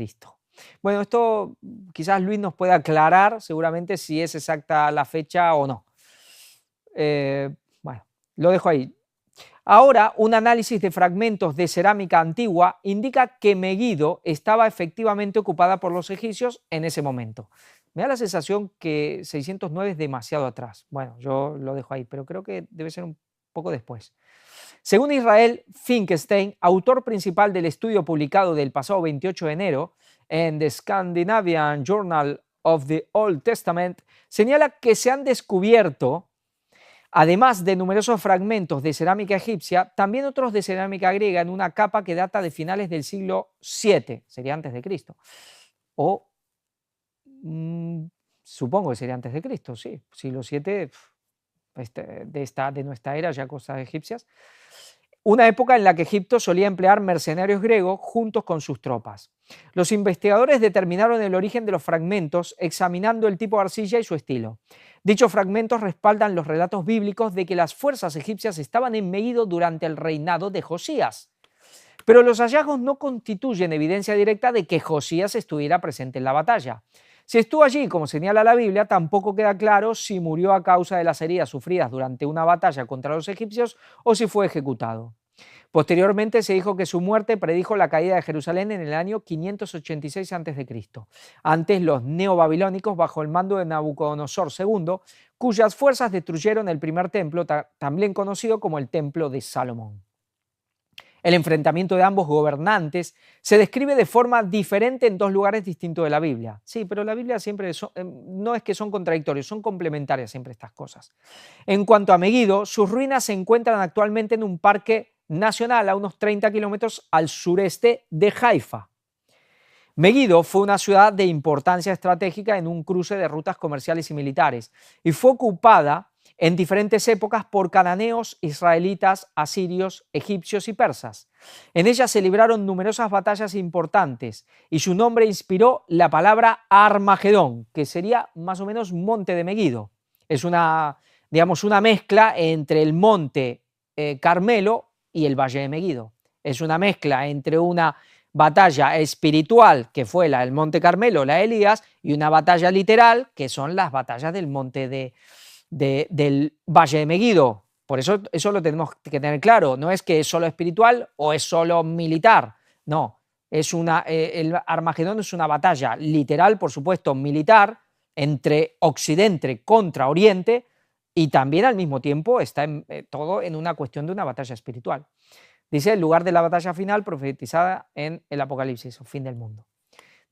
Bueno, esto quizás Luis nos pueda aclarar seguramente si es exacta la fecha o no. Bueno, lo dejo ahí. Ahora, un análisis de fragmentos de cerámica antigua indica que Meguido estaba efectivamente ocupada por los egipcios en ese momento. Me da la sensación que 609 es demasiado atrás. Bueno, yo lo dejo ahí, pero creo que debe ser un poco después. Según Israel Finkelstein, autor principal del estudio publicado del pasado 28 de enero en The Scandinavian Journal of the Old Testament, señala que se han descubierto, además de numerosos fragmentos de cerámica egipcia, también otros de cerámica griega en una capa que data de finales del siglo VII, sería antes de Cristo. O supongo que sería antes de Cristo, sí, siglo VII, de nuestra era, ya cosas egipcias. Una época en la que Egipto solía emplear mercenarios griegos juntos con sus tropas. Los investigadores determinaron el origen de los fragmentos examinando el tipo de arcilla y su estilo. Dichos fragmentos respaldan los relatos bíblicos de que las fuerzas egipcias estaban en Meguido durante el reinado de Josías. Pero los hallazgos no constituyen evidencia directa de que Josías estuviera presente en la batalla. Si estuvo allí, como señala la Biblia, tampoco queda claro si murió a causa de las heridas sufridas durante una batalla contra los egipcios o si fue ejecutado. Posteriormente se dijo que su muerte predijo la caída de Jerusalén en el año 586 a.C. Antes los neobabilónicos, bajo el mando de Nabucodonosor II, cuyas fuerzas destruyeron el primer templo, también conocido como el Templo de Salomón. El enfrentamiento de ambos gobernantes se describe de forma diferente en dos lugares distintos de la Biblia. Sí, pero la Biblia siempre no es que son contradictorios, son complementarias siempre estas cosas. En cuanto a Meguido, sus ruinas se encuentran actualmente en un parque nacional a unos 30 kilómetros al sureste de Haifa. Meguido fue una ciudad de importancia estratégica en un cruce de rutas comerciales y militares y fue ocupada en diferentes épocas por cananeos, israelitas, asirios, egipcios y persas. En ella se libraron numerosas batallas importantes y su nombre inspiró la palabra Armagedón, que sería más o menos monte de Meguido. Es una mezcla entre el monte Carmelo y el valle de Meguido. Es una mezcla entre una batalla espiritual, que fue la del monte Carmelo, la de Elías, y una batalla literal, que son las batallas del monte del Valle de Meguido. Por eso lo tenemos que tener claro. No es que es solo espiritual o es solo militar. No, el Armagedón es una batalla literal, por supuesto, militar, entre Occidente contra Oriente, y también al mismo tiempo está todo en una cuestión de una batalla espiritual. Dice el lugar de la batalla final profetizada en el Apocalipsis, o fin del mundo.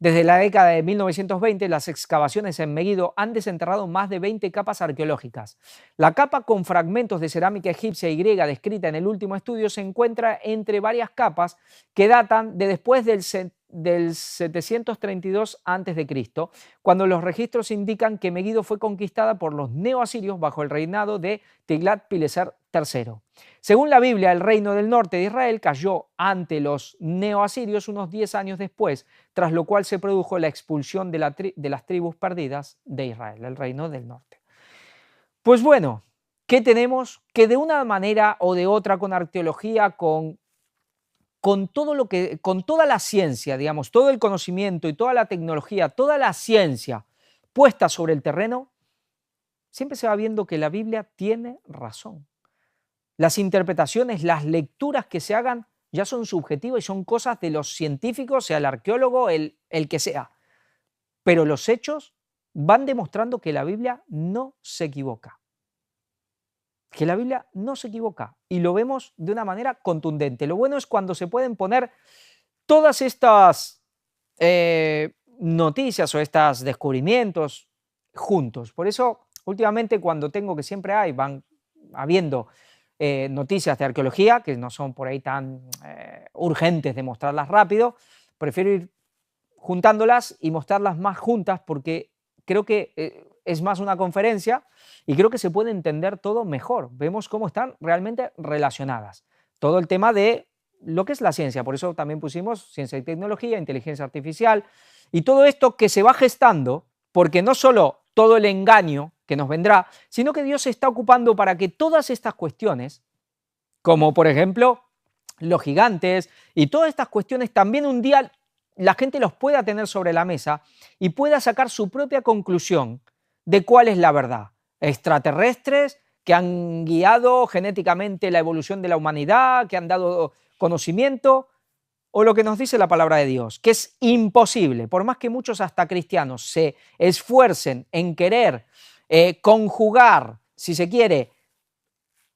Desde la década de 1920, las excavaciones en Megiddo han desenterrado más de 20 capas arqueológicas. La capa con fragmentos de cerámica egipcia y griega descrita en el último estudio se encuentra entre varias capas que datan de después del 732 a.C., cuando los registros indican que Megiddo fue conquistada por los neoasirios bajo el reinado de Tiglat-Pileser III. Según la Biblia, el reino del norte de Israel cayó ante los neoasirios unos 10 años después, tras lo cual se produjo la expulsión de las tribus perdidas de Israel, el reino del norte. Pues bueno, ¿qué tenemos? Que de una manera o de otra, con arqueología, con toda la ciencia, digamos, todo el conocimiento y toda la tecnología, toda la ciencia puesta sobre el terreno, siempre se va viendo que la Biblia tiene razón. Las interpretaciones, las lecturas que se hagan ya son subjetivas y son cosas de los científicos, sea el arqueólogo, el que sea. Pero los hechos van demostrando que la Biblia no se equivoca. Que la Biblia no se equivoca y lo vemos de una manera contundente. Lo bueno es cuando se pueden poner todas estas noticias o estos descubrimientos juntos. Por eso, últimamente, cuando tengo, que siempre van habiendo noticias de arqueología, que no son por ahí tan urgentes de mostrarlas rápido, prefiero ir juntándolas y mostrarlas más juntas, porque creo que es más una conferencia y creo que se puede entender todo mejor. Vemos cómo están realmente relacionadas. Todo el tema de lo que es la ciencia, por eso también pusimos ciencia y tecnología, inteligencia artificial y todo esto que se va gestando, porque no solo todo el engaño que nos vendrá, sino que Dios se está ocupando para que todas estas cuestiones, como por ejemplo los gigantes y todas estas cuestiones, también un día la gente los pueda tener sobre la mesa y pueda sacar su propia conclusión de cuál es la verdad. Extraterrestres que han guiado genéticamente la evolución de la humanidad, que han dado conocimiento, o lo que nos dice la palabra de Dios, que es imposible, por más que muchos hasta cristianos se esfuercen en querer conjugar, si se quiere,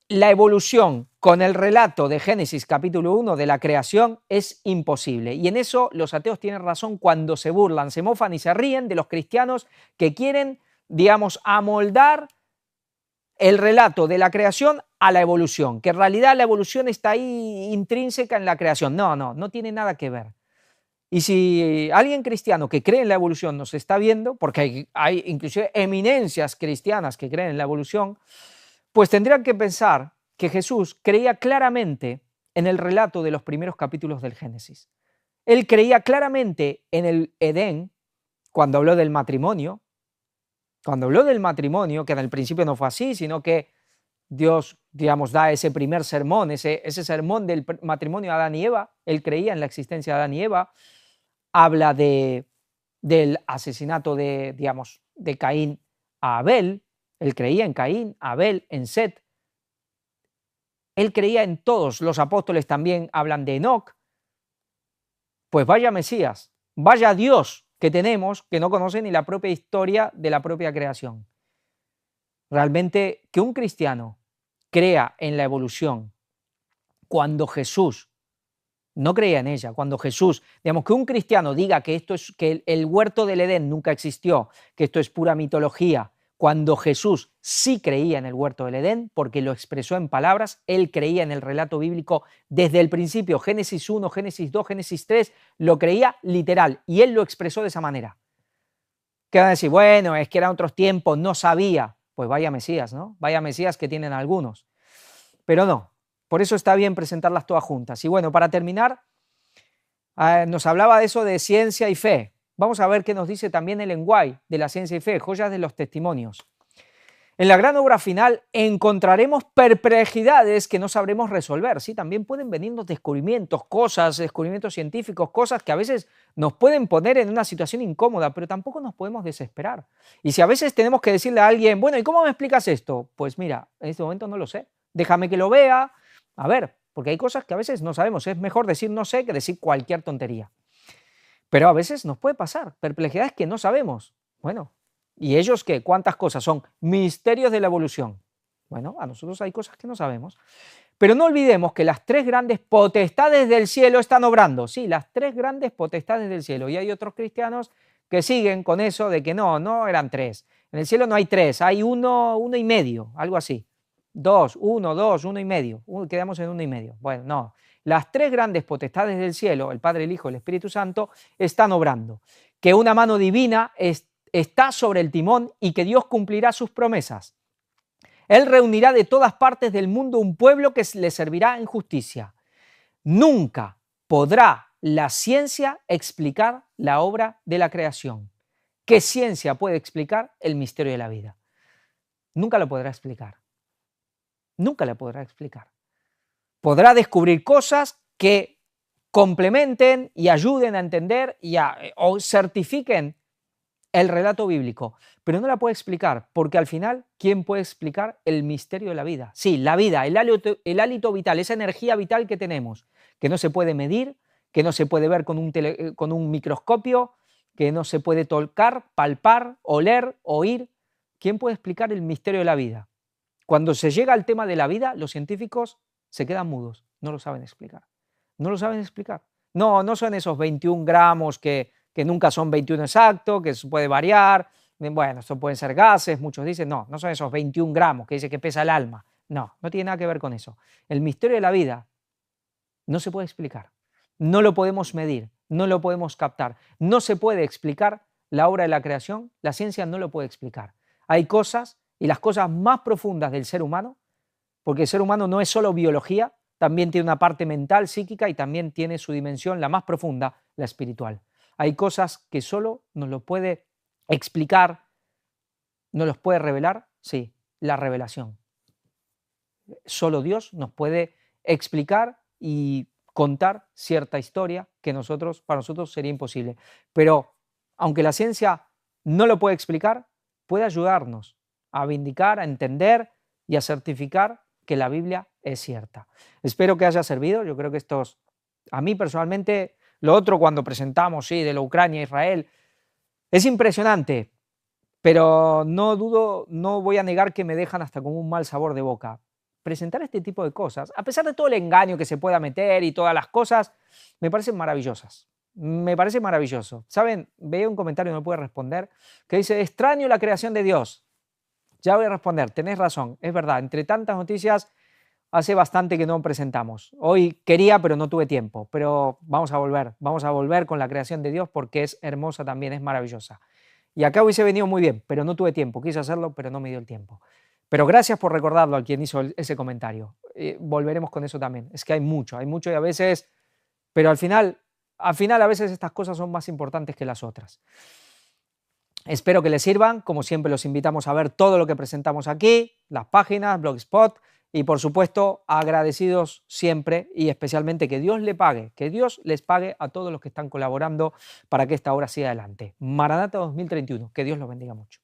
la evolución con el relato de Génesis capítulo 1 de la creación, es imposible. Y en eso los ateos tienen razón cuando se burlan, se mofan y se ríen de los cristianos que quieren, digamos, amoldar el relato de la creación a la evolución, que en realidad la evolución está ahí intrínseca en la creación. No tiene nada que ver. Y si alguien cristiano que cree en la evolución nos está viendo, porque hay inclusive eminencias cristianas que creen en la evolución, pues tendrían que pensar que Jesús creía claramente en el relato de los primeros capítulos del Génesis. Él creía claramente en el Edén cuando habló del matrimonio, que en el principio no fue así, sino que Dios, digamos, da ese primer sermón, ese sermón del matrimonio de Adán y Eva. Él creía en la existencia de Adán y Eva. Habla del asesinato de Caín a Abel. Él creía en Caín, Abel, en Set. Él creía en todos. Los apóstoles también hablan de Enoc. Pues vaya Mesías, vaya Dios que tenemos, que no conoce ni la propia historia de la propia creación. Realmente que un cristiano crea en la evolución cuando Jesús no creía en ella, cuando Jesús, digamos, que un cristiano diga que que el huerto del Edén nunca existió, que esto es pura mitología, cuando Jesús sí creía en el huerto del Edén, porque lo expresó en palabras, él creía en el relato bíblico desde el principio, Génesis 1, Génesis 2, Génesis 3, lo creía literal y él lo expresó de esa manera. ¿Qué van a decir? Bueno, es que eran otros tiempos, no sabía. Pues vaya Mesías, ¿no? Vaya Mesías que tienen algunos. Pero no, por eso está bien presentarlas todas juntas. Y bueno, para terminar, nos hablaba de eso de ciencia y fe. Vamos a ver qué nos dice también el lenguaje de la ciencia y fe, joyas de los testimonios. En la gran obra final encontraremos perplejidades que no sabremos resolver. Sí, también pueden venirnos descubrimientos, descubrimientos científicos, cosas que a veces nos pueden poner en una situación incómoda, pero tampoco nos podemos desesperar. Y si a veces tenemos que decirle a alguien, bueno, ¿y cómo me explicas esto? Pues mira, en este momento no lo sé. Déjame que lo vea. A ver, porque hay cosas que a veces no sabemos. Es mejor decir no sé que decir cualquier tontería. Pero a veces nos puede pasar perplejidades que no sabemos. Bueno, ¿y ellos qué? ¿Cuántas cosas? Son misterios de la evolución. Bueno, a nosotros hay cosas que no sabemos. Pero no olvidemos que las 3 grandes potestades del cielo están obrando. Sí, las 3 grandes potestades del cielo. Y hay otros cristianos que siguen con eso de que no eran 3. En el cielo no hay 3, hay 1 y medio, algo así. 2, 1, 2, 1 y medio. Quedamos en 1 y medio. Bueno, no. Las 3 grandes potestades del cielo, el Padre, el Hijo y el Espíritu Santo, están obrando. Que una mano divina está sobre el timón y que Dios cumplirá sus promesas. Él reunirá de todas partes del mundo un pueblo que le servirá en justicia. Nunca podrá la ciencia explicar la obra de la creación. ¿Qué ciencia puede explicar el misterio de la vida? Nunca lo podrá explicar. Nunca le podrá explicar. Podrá descubrir cosas que complementen y ayuden a entender o certifiquen el relato bíblico, pero no la puede explicar, porque al final, ¿quién puede explicar el misterio de la vida? Sí, la vida, el hálito vital, esa energía vital que tenemos, que no se puede medir, que no se puede ver con un microscopio, que no se puede tocar, palpar, oler, oír. ¿Quién puede explicar el misterio de la vida? Cuando se llega al tema de la vida, los científicos se quedan mudos, no lo saben explicar. No lo saben explicar. No son esos 21 gramos que nunca son 21 exactos, que se puede variar. Bueno, esto pueden ser gases, muchos dicen, no son esos 21 gramos que dice que pesa el alma. No tiene nada que ver con eso. El misterio de la vida no se puede explicar, no lo podemos medir, no lo podemos captar, no se puede explicar la obra de la creación, la ciencia no lo puede explicar. Hay cosas, y las cosas más profundas del ser humano, porque el ser humano no es solo biología, también tiene una parte mental, psíquica, y también tiene su dimensión, la más profunda, la espiritual. Hay cosas que solo nos lo puede explicar, nos los puede revelar, sí, la revelación. Solo Dios nos puede explicar y contar cierta historia que para nosotros sería imposible. Pero aunque la ciencia no lo puede explicar, puede ayudarnos a vindicar, a entender y a certificar que la Biblia es cierta. Espero que haya servido. Yo creo que a mí personalmente, lo otro cuando presentamos, sí, de la Ucrania a Israel, es impresionante, pero no voy a negar que me dejan hasta con un mal sabor de boca. Presentar este tipo de cosas, a pesar de todo el engaño que se pueda meter y todas las cosas, me parecen maravillosas. Me parece maravilloso. ¿Saben? Veía un comentario, no me puede responder, que dice, extraño la creación de Dios. Ya voy a responder, tenés razón, es verdad, entre tantas noticias hace bastante que no presentamos. Hoy quería, pero no tuve tiempo, pero vamos a volver con la creación de Dios porque es hermosa también, es maravillosa. Y acá hubiese venido muy bien, pero no tuve tiempo, quise hacerlo, pero no me dio el tiempo. Pero gracias por recordarlo a quien hizo ese comentario. Volveremos con eso también, es que hay mucho y a veces, pero al final a veces estas cosas son más importantes que las otras. Espero que les sirvan, como siempre los invitamos a ver todo lo que presentamos aquí, las páginas, Blogspot y por supuesto agradecidos siempre y especialmente que Dios les pague a todos los que están colaborando para que esta obra siga adelante. Maranata 2031, que Dios los bendiga mucho.